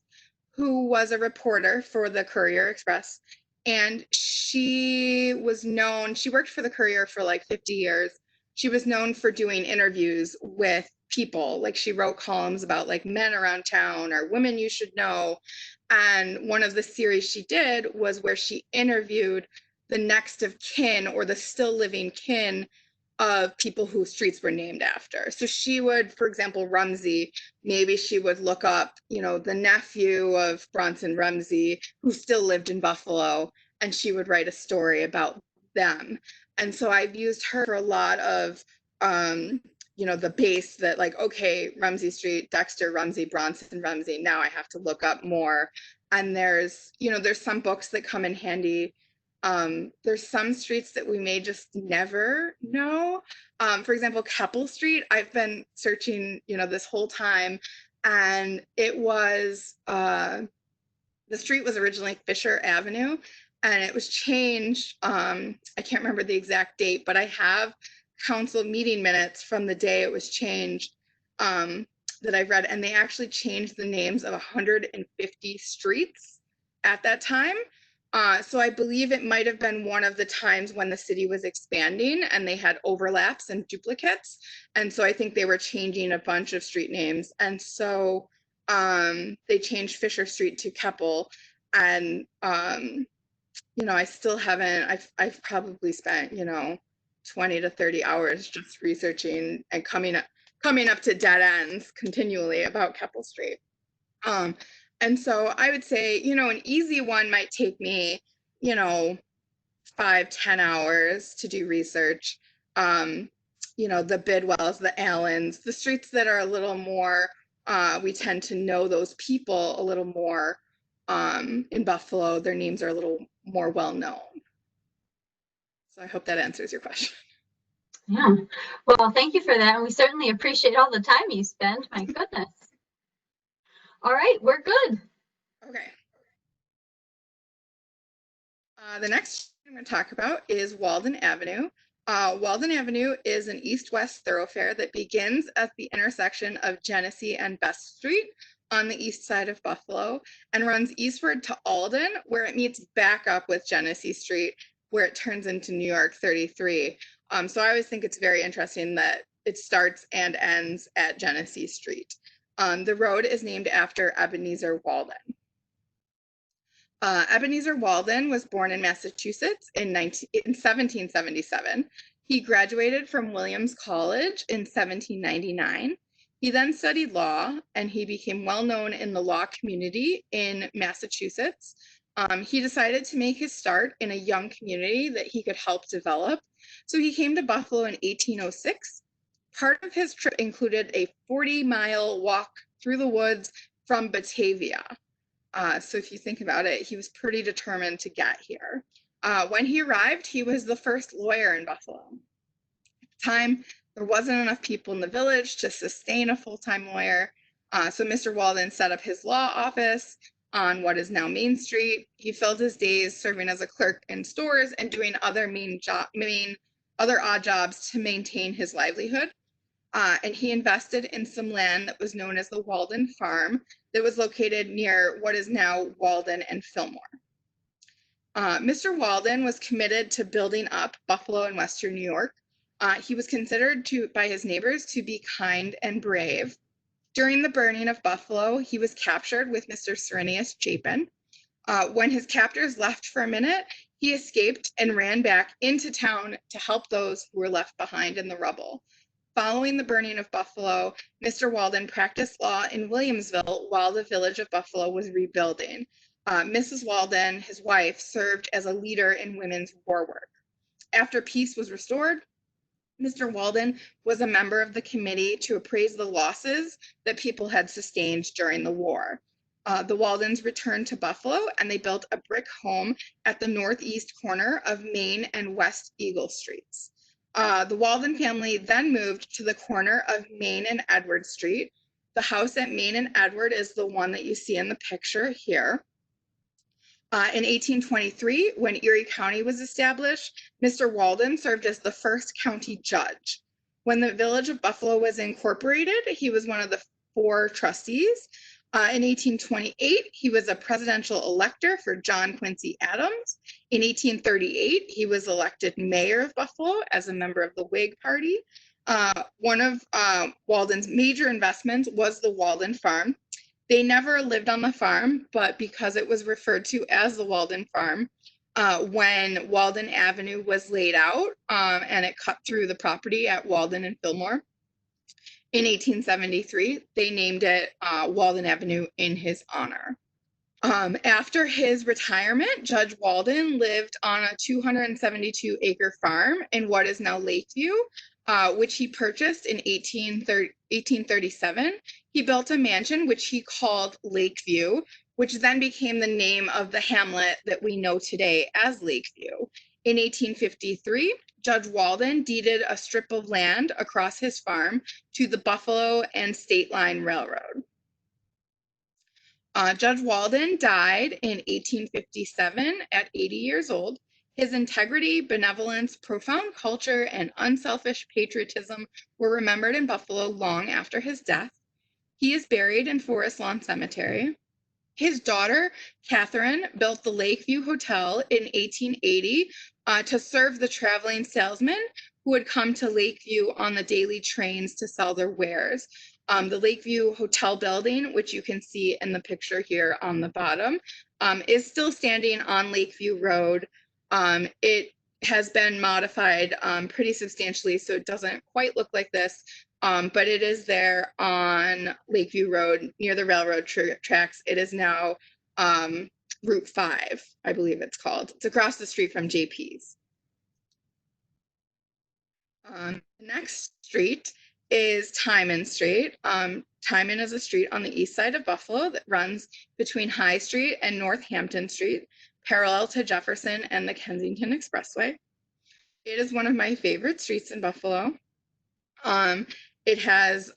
B: who was a reporter for the Courier Express. And she worked for the Courier for like 50 years. She was known for doing interviews with people. Like she wrote columns about like men around town or women you should know. And one of the series she did was where she interviewed the next of kin or the still living kin of people whose streets were named after. So she would, for example, Rumsey, maybe she would look up, the nephew of Bronson Rumsey who still lived in Buffalo, and she would write a story about them. And so I've used her for a lot of, the base that like, okay, Rumsey Street, Dexter Rumsey, Bronson Rumsey. Now I have to look up more. And there's some books that come in handy. There's some streets that we may just never know. For example, Keppel Street, I've been searching, this whole time, and it was, the street was originally Fisher Avenue, and it was changed. I can't remember the exact date, but I have council meeting minutes from the day it was changed that I've read, and they actually changed the names of 150 streets at that time. So I believe it might have been one of the times when the city was expanding and they had overlaps and duplicates. And so I think they were changing a bunch of street names. And so they changed Fisher Street to Keppel. And, I still haven't, I've probably spent, 20 to 30 hours just researching and coming up to dead ends continually about Keppel Street. And so I would say, an easy one might take me, 5-10 hours to do research. The Bidwells, the Allens, the streets that are a little more, we tend to know those people a little more. In Buffalo, their names are a little more well known. So I hope that answers your question.
A: Yeah. Well, thank you for that. And we certainly appreciate all the time you spend. My goodness. All right, we're good.
B: Okay. The next I'm going to talk about is Walden Avenue. Walden Avenue is an east-west thoroughfare that begins at the intersection of Genesee and Best Street on the east side of Buffalo and runs eastward to Alden, where it meets back up with Genesee Street, where it turns into New York 33. So I always think it's very interesting that it starts and ends at Genesee Street. The road is named after Ebenezer Walden. Ebenezer Walden was born in Massachusetts in 1777. He graduated from Williams College in 1799. He then studied law, and he became well known in the law community in Massachusetts. He decided to make his start in a young community that he could help develop. So he came to Buffalo in 1806. Part of his trip included a 40-mile walk through the woods from Batavia. So if you think about it, he was pretty determined to get here. When he arrived, he was the first lawyer in Buffalo. At the time, there wasn't enough people in the village to sustain a full-time lawyer. So Mr. Walden set up his law office on what is now Main Street. He filled his days serving as a clerk in stores and doing other odd jobs to maintain his livelihood. And he invested in some land that was known as the Walden Farm that was located near what is now Walden and Fillmore. Mr. Walden was committed to building up Buffalo and Western New York. He was considered by his neighbors to be kind and brave. During the burning of Buffalo, he was captured with Mr. Cyrenius Chapin. When his captors left for a minute, he escaped and ran back into town to help those who were left behind in the rubble. Following the burning of Buffalo, Mr. Walden practiced law in Williamsville while the village of Buffalo was rebuilding. Mrs. Walden, his wife, served as a leader in women's war work. After peace was restored, Mr. Walden was a member of the committee to appraise the losses that people had sustained during the war. The Waldens returned to Buffalo and they built a brick home at the northeast corner of Main and West Eagle Streets. The Walden family then moved to the corner of Main and Edward Street. The house at Main and Edward is the one that you see in the picture here. In 1823, when Erie County was established, Mr. Walden served as the first county judge. When the village of Buffalo was incorporated, he was one of the 4 trustees. In 1828, he was a presidential elector for John Quincy Adams. In 1838, he was elected mayor of Buffalo as a member of the Whig Party. One of Walden's major investments was the Walden Farm. They never lived on the farm, but because it was referred to as the Walden Farm, when Walden Avenue was laid out and it cut through the property at Walden and Fillmore, in 1873, they named it Walden Avenue in his honor. After his retirement, Judge Walden lived on a 272-acre farm in what is now Lakeview, which he purchased in 1837. He built a mansion which he called Lakeview, which then became the name of the hamlet that we know today as Lakeview. In 1853, Judge Walden deeded a strip of land across his farm to the Buffalo and State Line Railroad. Judge Walden died in 1857 at 80 years old. His integrity, benevolence, profound culture, and unselfish patriotism were remembered in Buffalo long after his death. He is buried in Forest Lawn Cemetery. His daughter, Catherine, built the Lakeview Hotel in 1880 to serve the traveling salesmen who would come to Lakeview on the daily trains to sell their wares. The Lakeview Hotel building, which you can see in the picture here on the bottom, is still standing on Lakeview Road. It has been modified pretty substantially, so it doesn't quite look like this, but it is there on Lakeview Road near the railroad tracks. It is now Route 5, I believe it's called. It's across the street from JP's. The next street is Timon Street. Timon is a street on the east side of Buffalo that runs between High Street and Northampton Street, parallel to Jefferson and the Kensington Expressway. It is one of my favorite streets in Buffalo. It has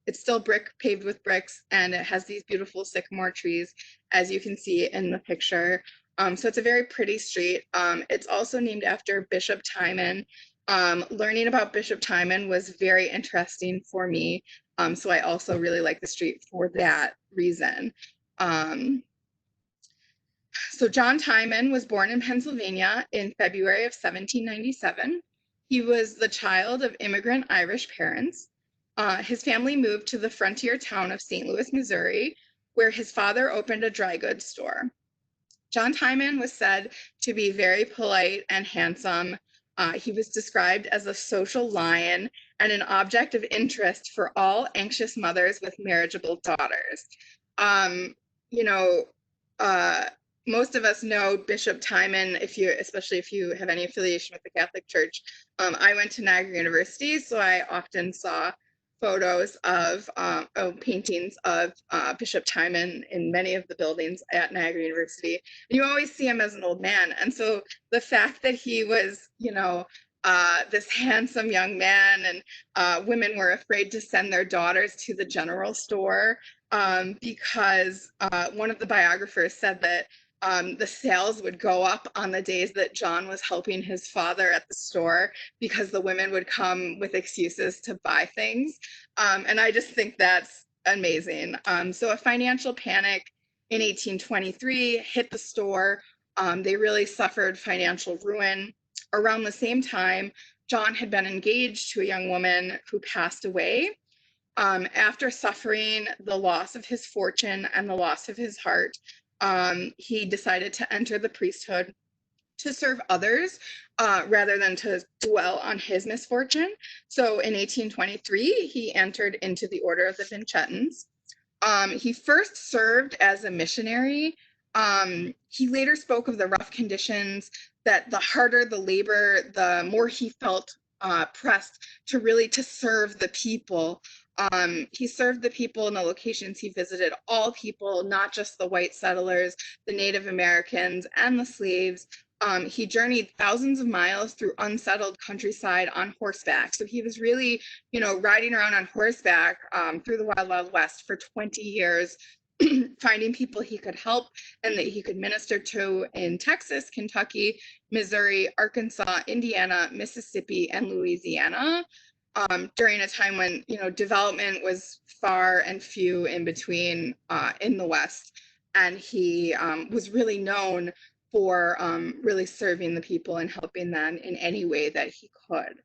B: it's still brick paved with bricks, and it has these beautiful sycamore trees, as you can see in the picture. So it's a very pretty street. It's also named after Bishop Timon. Learning about Bishop Timon was very interesting for me. So I also really like the street for that reason. So John Timon was born in Pennsylvania in February of 1797. He was the child of immigrant Irish parents. His family moved to the frontier town of St. Louis, Missouri, where his father opened a dry goods store. John Timon was said to be very polite and handsome. He was described as a social lion and an object of interest for all anxious mothers with marriageable daughters. Most of us know Bishop Timon, especially if you have any affiliation with the Catholic Church. I went to Niagara University, so I often saw photos of paintings of Bishop Timon in many of the buildings at Niagara University. And you always see him as an old man. And so the fact that he was, this handsome young man, and women were afraid to send their daughters to the general store because one of the biographers said that the sales would go up on the days that John was helping his father at the store because the women would come with excuses to buy things. And I just think that's amazing. So a financial panic in 1823 hit the store. They really suffered financial ruin. Around the same time, John had been engaged to a young woman who passed away. After suffering the loss of his fortune and the loss of his heart, he decided to enter the priesthood to serve others rather than to dwell on his misfortune. So in 1823, he entered into the Order of the Vincentins. He first served as a missionary. He later spoke of the rough conditions, that the harder the labor, the more he felt pressed to serve the people. He served the people in the locations he visited, all people, not just the white settlers, the Native Americans, and the slaves. He journeyed thousands of miles through unsettled countryside on horseback. So he was really, riding around on horseback through the Wild Wild West for 20 years, finding people he could help and that he could minister to in Texas, Kentucky, Missouri, Arkansas, Indiana, Mississippi, and Louisiana. During a time when development was far and few in between in the West, and he was really known for really serving the people and helping them in any way that he could.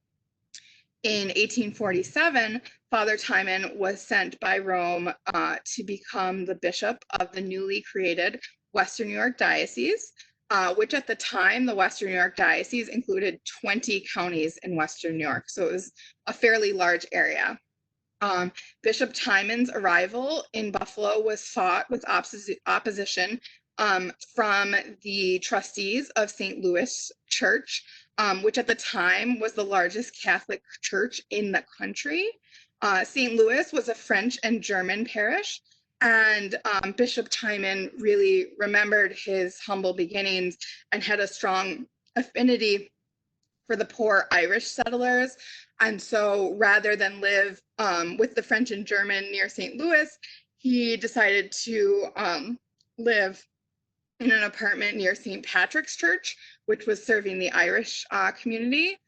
B: In 1847, Father Timon was sent by Rome to become the bishop of the newly created Western New York Diocese, which at the time, the Western New York Diocese included 20 counties in Western New York. So it was a fairly large area. Bishop Timon's arrival in Buffalo was fought with opposition from the trustees of St. Louis Church, which at the time was the largest Catholic church in the country. St. Louis was a French and German parish, and Bishop Timon really remembered his humble beginnings and had a strong affinity for the poor Irish settlers. And so rather than live with the French and German near St. Louis, he decided to live in an apartment near St. Patrick's Church, which was serving the Irish community.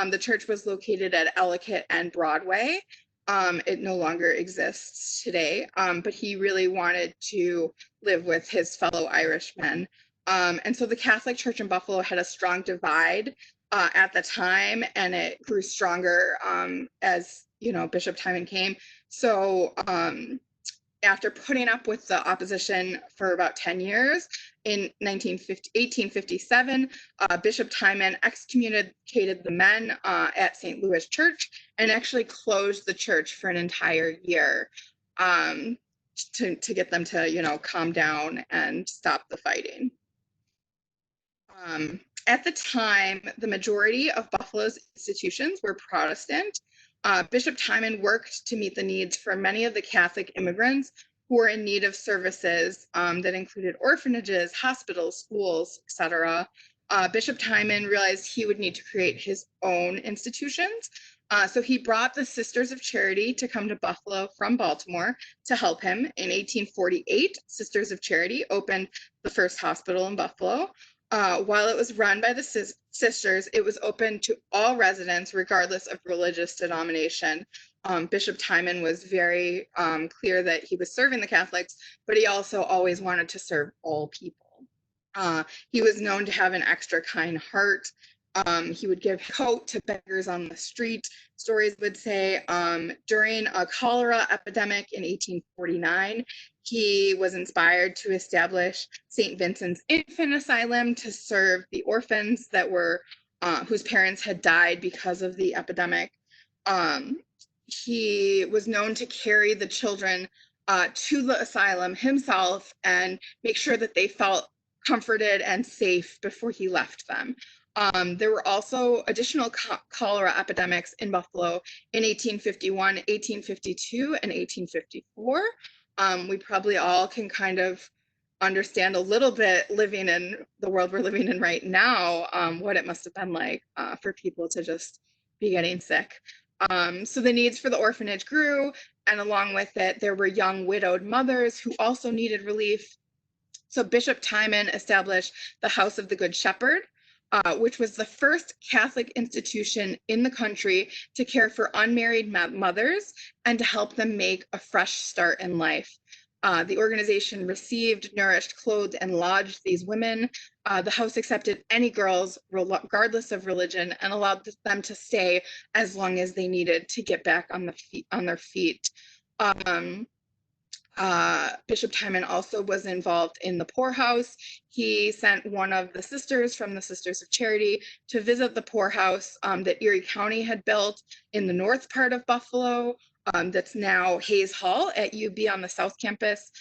B: The church was located at Ellicott and Broadway. It no longer exists today, but he really wanted to live with his fellow Irishmen. And so the Catholic Church in Buffalo had a strong divide at the time, and it grew stronger as Bishop Timon came. So after putting up with the opposition for about 10 years, in 1857, Bishop Timon excommunicated the men at St. Louis Church and actually closed the church for an entire year to get them to, calm down and stop the fighting. At the time, the majority of Buffalo's institutions were Protestant. Bishop Timon worked to meet the needs for many of the Catholic immigrants who were in need of services that included orphanages, hospitals, schools, etc. Bishop Timon realized he would need to create his own institutions. So he brought the Sisters of Charity to come to Buffalo from Baltimore to help him. In 1848, Sisters of Charity opened the first hospital in Buffalo. While it was run by the sisters, it was open to all residents, regardless of religious denomination. Bishop Timon was very clear that he was serving the Catholics, but he also always wanted to serve all people. He was known to have an extra kind heart. He would give coat to beggars on the street, stories would say. During a cholera epidemic in 1849, he was inspired to establish St. Vincent's Infant Asylum to serve the orphans that were whose parents had died because of the epidemic. He was known to carry the children to the asylum himself and make sure that they felt comforted and safe before he left them. There were also additional cholera epidemics in Buffalo in 1851, 1852, and 1854. We probably all can kind of understand a little bit, living in the world we're living in right now, what it must have been like for people to just be getting sick. So the needs for the orphanage grew, and along with it, there were young widowed mothers who also needed relief. So Bishop Timon established the House of the Good Shepherd, which was the first Catholic institution in the country to care for unmarried mothers and to help them make a fresh start in life. The organization received, nourished, clothed, and lodged these women. The house accepted any girls, regardless of religion, and allowed them to stay as long as they needed to get back on their feet. Bishop Timon also was involved in the poorhouse. He sent one of the sisters from the Sisters of Charity to visit the poorhouse that Erie County had built in the north part of Buffalo. That's now Hayes Hall at UB on the South Campus.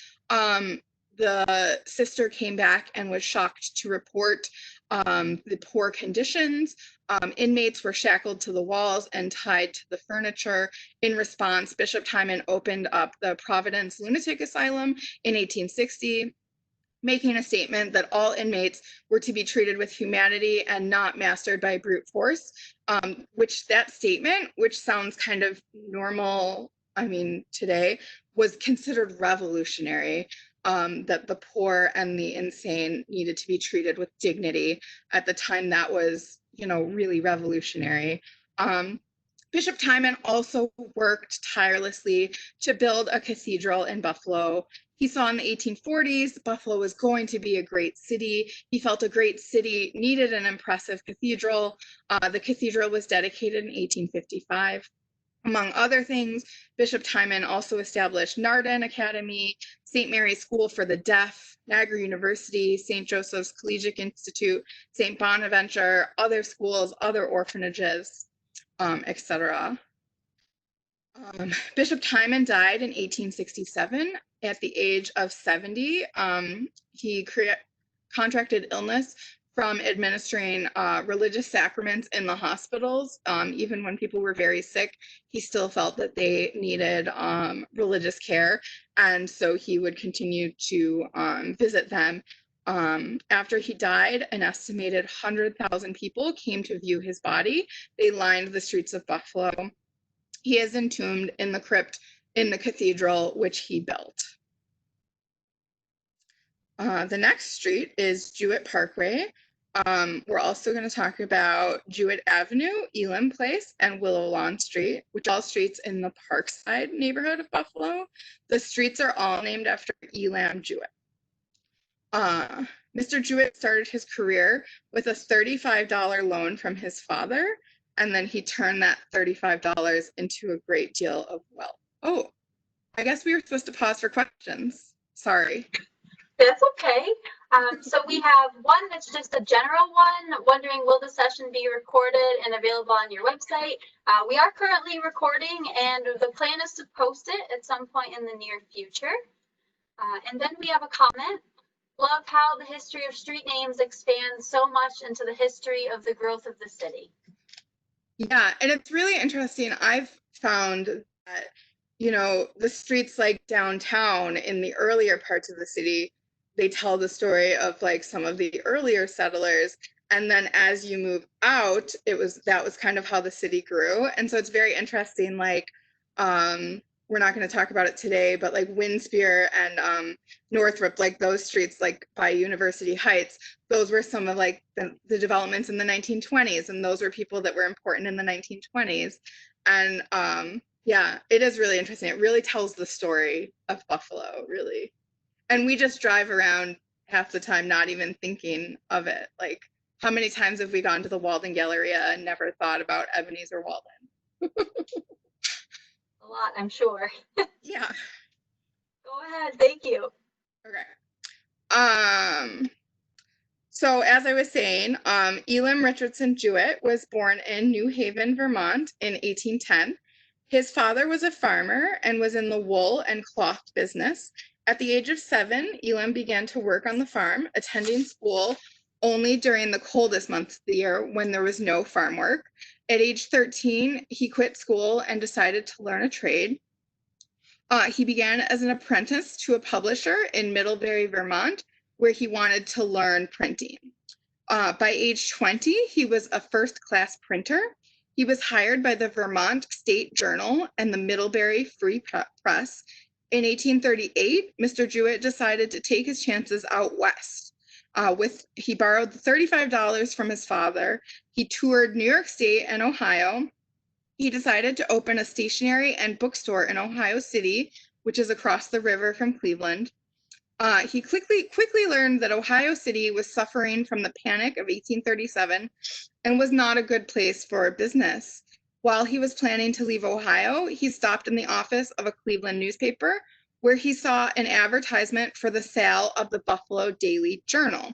B: The sister came back and was shocked to report the poor conditions. Inmates were shackled to the walls and tied to the furniture. In response, Bishop Timon opened up the Providence Lunatic Asylum in 1860, making a statement that all inmates were to be treated with humanity and not mastered by brute force, which that statement, which sounds kind of normal, today, was considered revolutionary, that the poor and the insane needed to be treated with dignity. At the time, that was, really revolutionary. Bishop Timon also worked tirelessly to build a cathedral in Buffalo. He saw in the 1840s Buffalo was going to be a great city. He felt a great city needed an impressive cathedral. The cathedral was dedicated in 1855. Among other things, Bishop Timon also established Nardin Academy, St. Mary's School for the Deaf, Niagara University, St. Joseph's Collegiate Institute, St. Bonaventure, other schools, other orphanages, etc. Bishop Timon died in 1867 at the age of 70. He contracted illness from administering religious sacraments in the hospitals. Even when people were very sick, he still felt that they needed religious care, and so he would continue to visit them. After he died, an estimated 100,000 people came to view his body. They lined the streets of Buffalo. He is entombed in the crypt in the cathedral, which he built. The next street is Jewett Parkway. We're also going to talk about Jewett Avenue, Elam Place, and Willow Lawn Street, which are all streets in the Parkside neighborhood of Buffalo. The streets are all named after Elam Jewett. Mr. Jewett started his career with a $35 loan from his father, and then he turned that $35 into a great deal of wealth. Oh, I guess we were supposed to pause for questions. Sorry.
A: That's okay. So we have one that's just a general one, wondering will the session be recorded and available on your website? We are currently recording and the plan is to post it at some point in the near future. And then we have a comment. Love how the history of street names expands so much into the history of the growth of the city.
B: Yeah, and it's really interesting. I've found that, you know, the streets like downtown in the earlier parts of the city, they tell the story of like some of the earlier settlers. And then as you move out, that was kind of how the city grew. And so it's very interesting, like, we're not going to talk about it today, but like Winspear and Northrop, like those streets, like by University Heights, those were some of like the developments in the 1920s, and those were people that were important in the 1920s. And yeah, it is really interesting. It really tells the story of Buffalo, really. And we just drive around half the time not even thinking of it. Like, how many times have we gone to the Walden Galleria and never thought about Ebenezer Walden?
A: A lot, I'm sure.
B: Yeah.
A: Go ahead, thank you.
B: Okay. So as I was saying, Elam Richardson Jewett was born in New Haven, Vermont in 1810. His father was a farmer and was in the wool and cloth business. At the age of 7, Elam began to work on the farm, attending school only during the coldest months of the year when there was no farm work. At age 13, he quit school and decided to learn a trade. He began as an apprentice to a publisher in Middlebury, Vermont, where he wanted to learn printing. By age 20, he was a first-class printer. He was hired by the Vermont State Journal and the Middlebury Free Press. In 1838, Mr. Jewett decided to take his chances out west. He borrowed $35 from his father. He toured New York State and Ohio. He decided to open a stationery and bookstore in Ohio City, which is across the river from Cleveland. He quickly learned that Ohio City was suffering from the Panic of 1837 and was not a good place for business. While he was planning to leave Ohio, he stopped in the office of a Cleveland newspaper where he saw an advertisement for the sale of the Buffalo Daily Journal.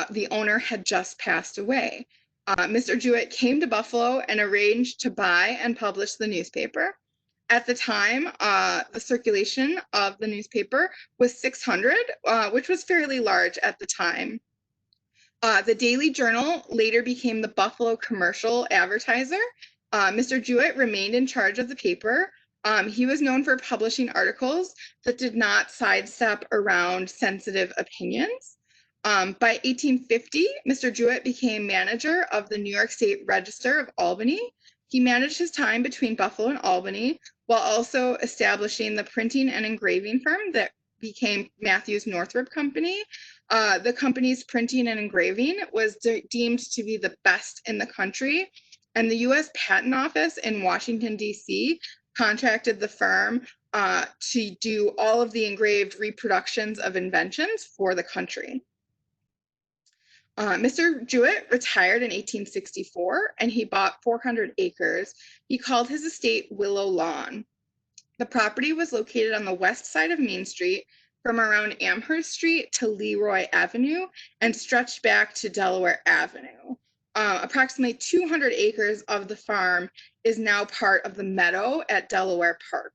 B: The owner had just passed away. Mr. Jewett came to Buffalo and arranged to buy and publish the newspaper. At the time, the circulation of the newspaper was 600, which was fairly large at the time. The Daily Journal later became the Buffalo Commercial Advertiser. Mr. Jewett remained in charge of the paper. He was known for publishing articles that did not sidestep around sensitive opinions. By 1850, Mr. Jewett became manager of the New York State Register of Albany. He managed his time between Buffalo and Albany while also establishing the printing and engraving firm that became Matthews Northrop Company. The company's printing and engraving was deemed to be the best in the country, and the U.S. Patent Office in Washington, D.C. contracted the firm to do all of the engraved reproductions of inventions for the country. Mr. Jewett retired in 1864 and he bought 400 acres. He called his estate Willow Lawn. The property was located on the west side of Main Street from around Amherst Street to Leroy Avenue and stretched back to Delaware Avenue. Approximately 200 acres of the farm is now part of the meadow at Delaware Park.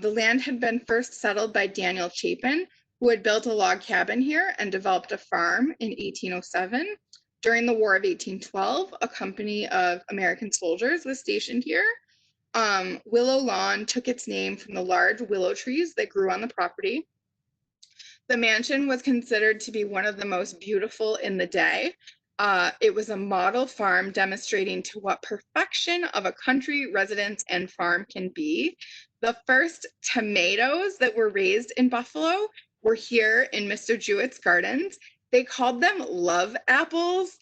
B: The land had been first settled by Daniel Chapin, who had built a log cabin here and developed a farm in 1807. During the War of 1812, a company of American soldiers was stationed here. Willow Lawn took its name from the large willow trees that grew on the property. The mansion was considered to be one of the most beautiful in the day. It was a model farm demonstrating to what perfection of a country residence and farm can be. The first tomatoes that were raised in Buffalo were here in Mr. Jewett's gardens. They called them love apples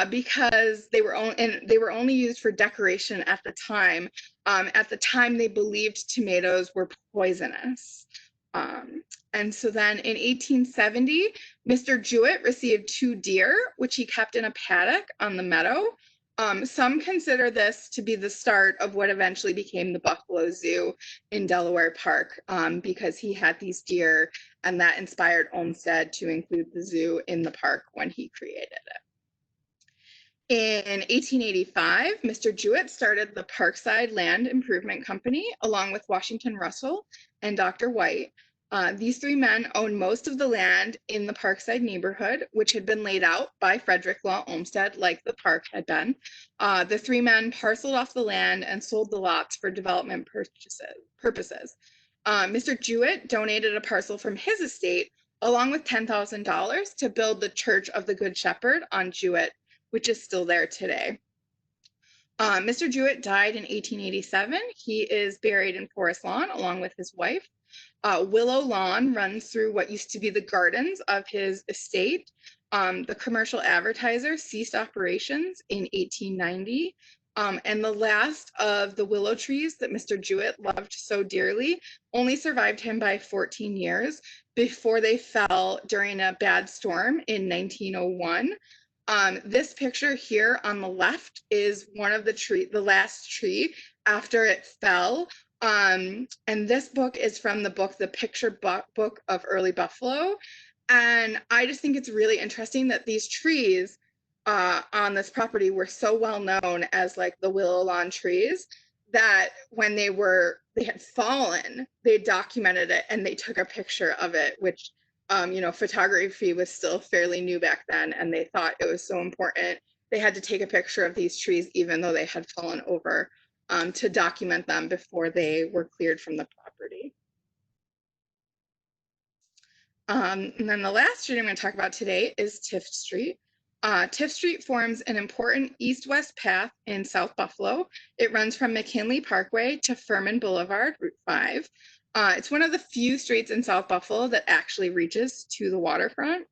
B: because they were only used for decoration at the time. At the time, they believed tomatoes were poisonous. And so then in 1870, Mr. Jewett received 2 deer, which he kept in a paddock on the meadow. Some consider this to be the start of what eventually became the Buffalo Zoo in Delaware Park, because he had these deer, and that inspired Olmsted to include the zoo in the park when he created it. In 1885, Mr. Jewett started the Parkside Land Improvement Company along with Washington Russell and Dr. White. These three men owned most of the land in the Parkside neighborhood, which had been laid out by Frederick Law Olmsted like the park had been. The three men parceled off the land and sold the lots for development purposes. Mr. Jewett donated a parcel from his estate along with $10,000 to build the Church of the Good Shepherd on Jewett, which is still there today. Mr. Jewett died in 1887. He is buried in Forest Lawn along with his wife. Willow Lawn runs through what used to be the gardens of his estate. The commercial advertiser ceased operations in 1890. And the last of the willow trees that Mr. Jewett loved so dearly only survived him by 14 years before they fell during a bad storm in 1901. This picture here on the left is one of the last tree after it fell. And this book is from the book, The Picture Book of Early Buffalo. And I just think it's really interesting that these trees on this property were so well known as like the willow lawn trees that when they had fallen, they documented it and they took a picture of it, which photography was still fairly new back then, and they thought it was so important. They had to take a picture of these trees, even though they had fallen over, to document them before they were cleared from the property. And then the last street I'm going to talk about today is Tift Street. Tift Street forms an important east-west path in South Buffalo. It runs from McKinley Parkway to Furman Boulevard, Route 5. It's one of the few streets in South Buffalo that actually reaches to the waterfront.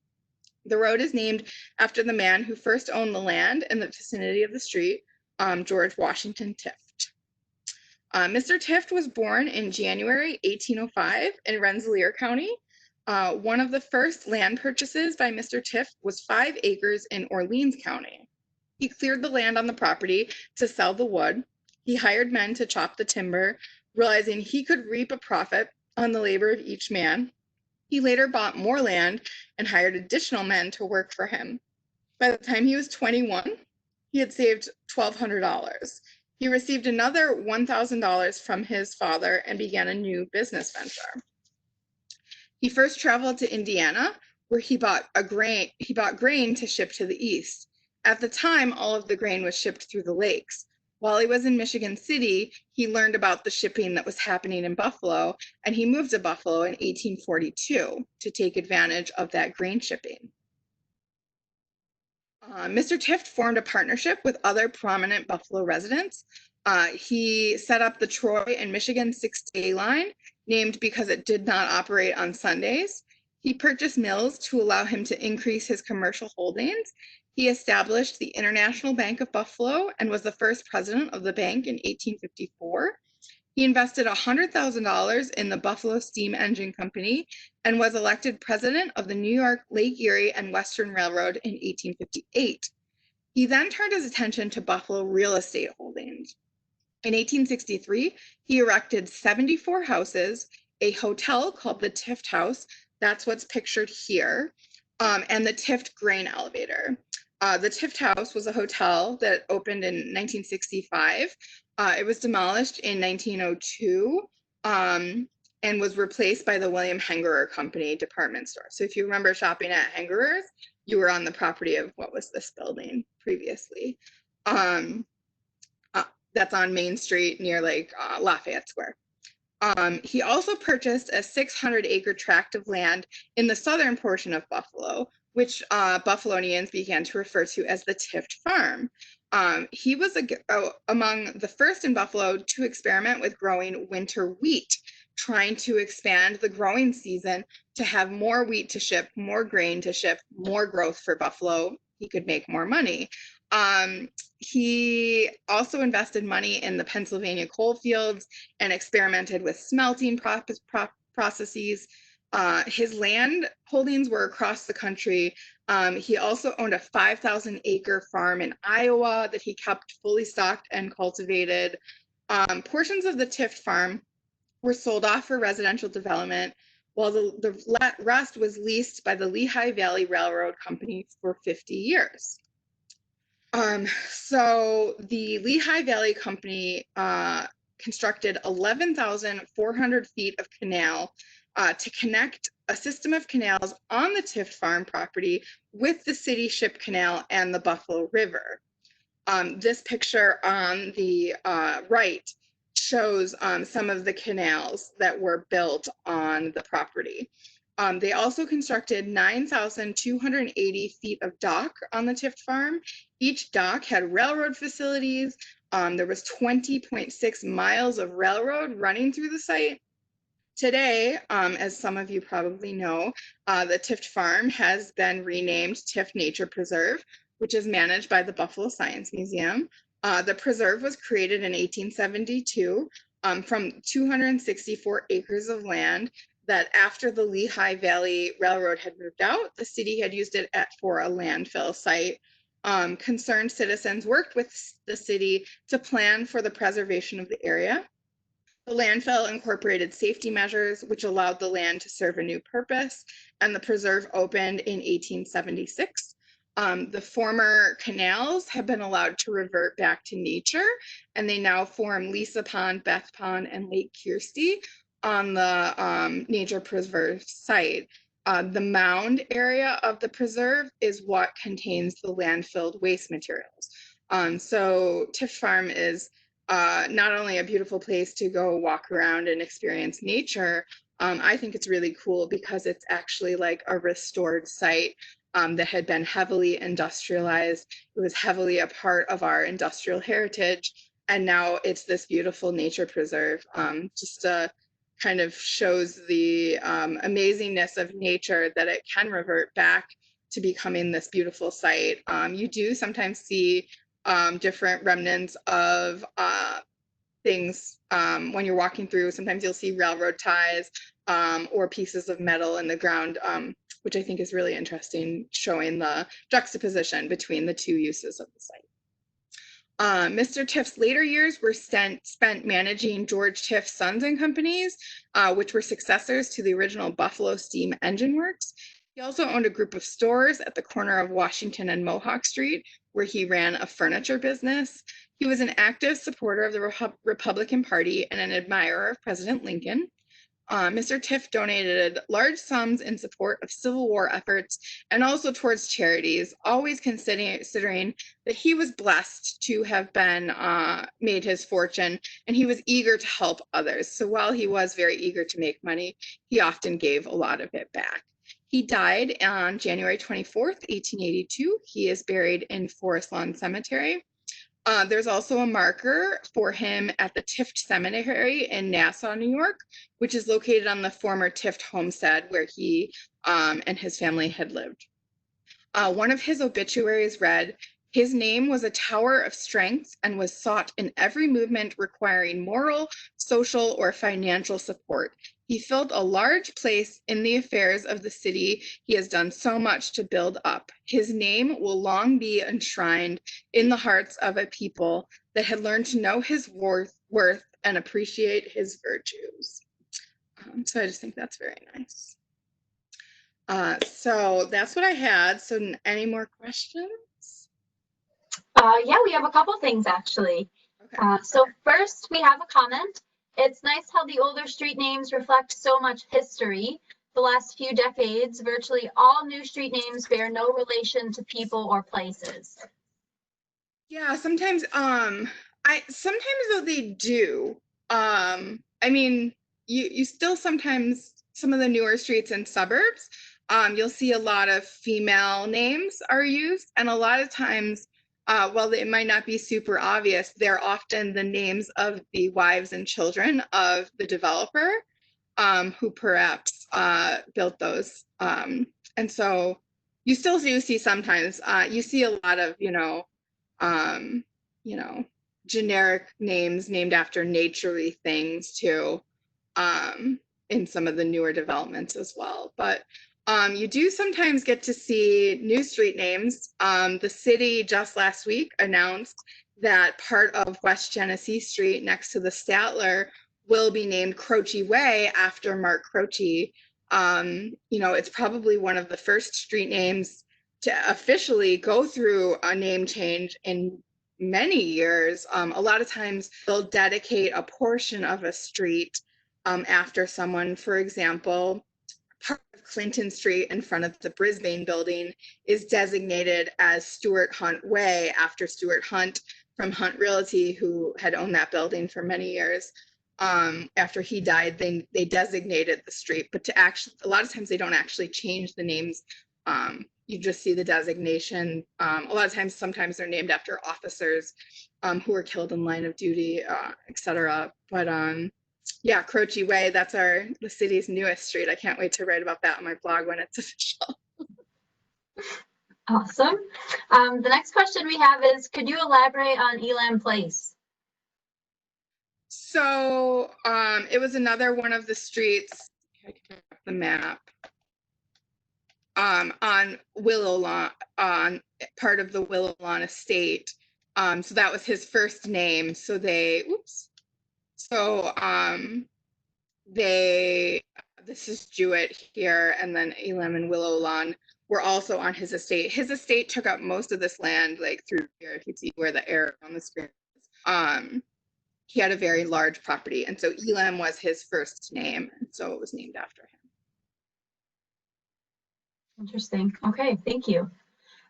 B: The road is named after the man who first owned the land in the vicinity of the street, George Washington Tift. Mr. Tift was born in January 1805 in Rensselaer County. One of the first land purchases by Mr. Tift was 5 acres in Orleans County. He cleared the land on the property to sell the wood. He hired men to chop the timber, realizing he could reap a profit on the labor of each man. He later bought more land and hired additional men to work for him. By the time he was 21, he had saved $1,200. He received another $1,000 from his father and began a new business venture. He first traveled to Indiana, where he bought grain to ship to the east. At the time, all of the grain was shipped through the lakes. While he was in Michigan City, he learned about the shipping that was happening in Buffalo, and he moved to Buffalo in 1842 to take advantage of that grain shipping. Mr. Tift formed a partnership with other prominent Buffalo residents. He set up the Troy and Michigan 6-day line, named because it did not operate on Sundays. He purchased mills to allow him to increase his commercial holdings. He established the International Bank of Buffalo and was the first president of the bank in 1854. He invested $100,000 in the Buffalo Steam Engine Company and was elected president of the New York, Lake Erie, and Western Railroad in 1858. He then turned his attention to Buffalo real estate holdings. In 1863, he erected 74 houses, a hotel called the Tift House, that's what's pictured here, and the Tift Grain Elevator. The Tift House was a hotel that opened in 1965. It was demolished in 1902 and was replaced by the William Hengerer Company department store. So if you remember shopping at Hengerer's, you were on the property of what was this building previously. That's on Main Street near Lafayette Square. He also purchased a 600-acre tract of land in the southern portion of Buffalo, which Buffalonians began to refer to as the Tift Farm. He was among the first in Buffalo to experiment with growing winter wheat, trying to expand the growing season to have more wheat to ship, more grain to ship, more growth for Buffalo. He could make more money. He also invested money in the Pennsylvania coal fields and experimented with smelting processes. His land holdings were across the country. He also owned a 5,000-acre farm in Iowa that he kept fully stocked and cultivated. Portions of the Tift farm were sold off for residential development, while the rest was leased by the Lehigh Valley Railroad Company for 50 years. So the Lehigh Valley Company constructed 11,400 feet of canal to connect a system of canals on the Tift farm property with the city ship canal and the Buffalo River. This picture on the right shows some of the canals that were built on the property. They also constructed 9,280 feet of dock on the Tift farm. Each dock had railroad facilities. There was 20.6 miles of railroad running through the site. Today, as some of you probably know, the Tift farm has been renamed Tift Nature Preserve, which is managed by the Buffalo Science Museum. The preserve was created in 1872 from 264 acres of land that after the Lehigh Valley Railroad had moved out, the city had used it for a landfill site. Concerned citizens worked with the city to plan for the preservation of the area. The landfill incorporated safety measures, which allowed the land to serve a new purpose, and the preserve opened in 1876. The former canals have been allowed to revert back to nature, and they now form Lisa Pond, Beth Pond, and Lake Kirsty on the nature preserve site. The mound area of the preserve is what contains the landfilled waste materials. So Tift Farm is not only a beautiful place to go walk around and experience nature, I think it's really cool because it's actually like a restored site that had been heavily industrialized. It was heavily a part of our industrial heritage. And now it's this beautiful nature preserve. Just kind of shows the amazingness of nature, that it can revert back to becoming this beautiful site. You do sometimes see different remnants of things when you're walking through. Sometimes you'll see railroad ties or pieces of metal in the ground, which I think is really interesting, showing the juxtaposition between the two uses of the site. Mr. Tift's later years were spent managing George Tift Sons and Companies, which were successors to the original Buffalo Steam Engine Works. He also owned a group of stores at the corner of Washington and Mohawk Street, where he ran a furniture business. He was an active supporter of the Republican Party and an admirer of President Lincoln. Mr. Tift donated large sums in support of Civil War efforts and also towards charities, always considering that he was blessed to have been made his fortune, and he was eager to help others. So while he was very eager to make money, he often gave a lot of it back. He died on January 24th, 1882. He is buried in Forest Lawn Cemetery. There's also a marker for him at the Tift Cemetery in Nassau, New York, which is located on the former Tift homestead where he and his family had lived. One of his obituaries read, "His name was a tower of strength and was sought in every movement requiring moral, social, or financial support. He filled a large place in the affairs of the city he has done so much to build up. His name will long be enshrined in the hearts of a people that had learned to know his worth and appreciate his virtues." So I just think that's very nice. So that's what I had. So any more questions?
A: Yeah, we have a couple things actually.
B: Okay.
A: So first, we have a comment. It's nice how the older street names reflect so much history. The last few decades, virtually all new street names bear no relation to people or places.
B: Yeah, sometimes though they do. I mean, you still sometimes, some of the newer streets in suburbs, you'll see a lot of female names are used, and a lot of times, while it might not be super obvious, they're often the names of the wives and children of the developer who perhaps built those. And so you still do see sometimes, you see a lot of, generic names named after nature-y things too. in some of the newer developments as well. But you do sometimes get to see new street names. The city just last week announced that part of West Genesee Street next to the Statler will be named Croce Way after Mark Croce. It's probably one of the first street names to officially go through a name change in many years. A lot of times they'll dedicate a portion of a street after someone. For example, part of Clinton Street in front of the Brisbane building is designated as Stuart Hunt Way after Stuart Hunt from Hunt Realty, who had owned that building for many years. After he died, they designated the street, but a lot of times they don't actually change the names. You just see the designation. A lot of times, sometimes they're named after officers who were killed in line of duty, etc. But yeah, Croce Way, that's the city's newest street. I can't wait to write about that on my blog when it's official.
A: Awesome. The next question we have is, could you elaborate on Elam Place?
B: So it was another one of the streets, I can put the map, on Willow Lawn, on part of the Willow Lawn estate. So that was his first name. So this is Jewett here, and then Elam and Willow Lawn were also on his estate. His estate took up most of this land, like through here, if you see where the arrow on the screen is. He had a very large property, and so Elam was his first name, and so it was named after him.
A: Interesting. Okay, thank you.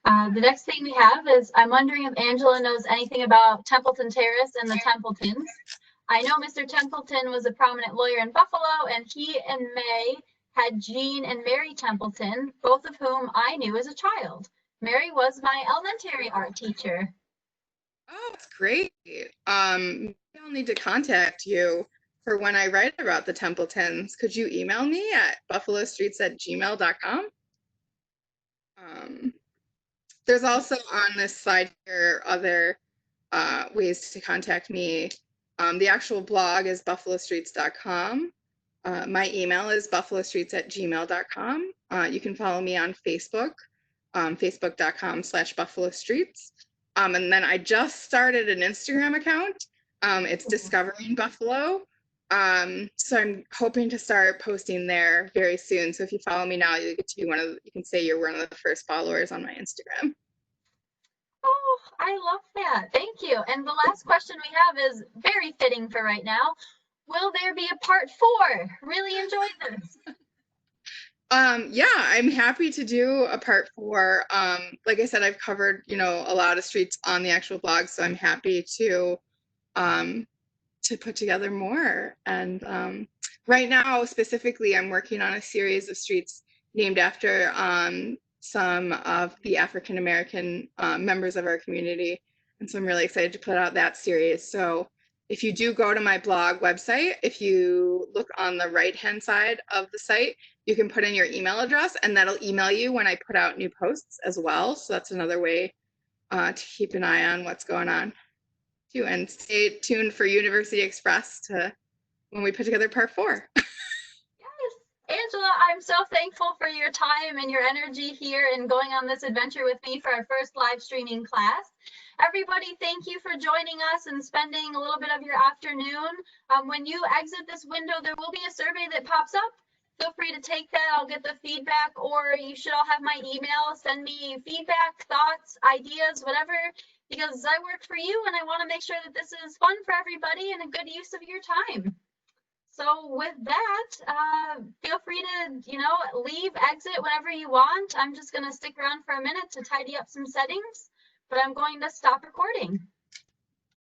A: The next thing we have is, I'm wondering if Angela knows anything about Templeton Terrace and the Templetons. I know Mr. Templeton was a prominent lawyer in Buffalo, and he and May had Jean and Mary Templeton, both of whom I knew as a child. Mary was my elementary art teacher.
B: Oh, that's great. I'll need to contact you for when I write about the Templetons. Could you email me at buffalostreets@gmail.com? There's also on this slide here other ways to contact me. The actual blog is buffalostreets.com. My email is buffalostreets@gmail.com. You can follow me on Facebook, facebook.com/buffalostreets. And then I just started an Instagram account. It's Discovering Buffalo. So I'm hoping to start posting there very soon. So if you follow me now, you get to be you can say you're one of the first followers on my Instagram.
A: Oh, I love that. Thank you. And the last question we have is very fitting for right now. Will there be a part 4? Really enjoyed this.
B: Yeah, I'm happy to do a part 4. Like I said, I've covered, a lot of streets on the actual blog, so I'm happy to put together more. And right now, specifically, I'm working on a series of streets named after some of the African American members of our community. And so I'm really excited to put out that series. So if you do go to my blog website, if you look on the right-hand side of the site, you can put in your email address, and that'll email you when I put out new posts as well. So that's another way to keep an eye on what's going on too. And stay tuned for University Express when we put together part 4.
A: Angela, I'm so thankful for your time and your energy here and going on this adventure with me for our first live streaming class. Everybody, thank you for joining us and spending a little bit of your afternoon. When you exit this window, there will be a survey that pops up. Feel free to take that. I'll get the feedback, or you should all have my email. Send me feedback, thoughts, ideas, whatever, because I work for you and I want to make sure that this is fun for everybody and a good use of your time. So with that, feel free to, leave, exit whenever you want. I'm just going to stick around for a minute to tidy up some settings, but I'm going to stop recording.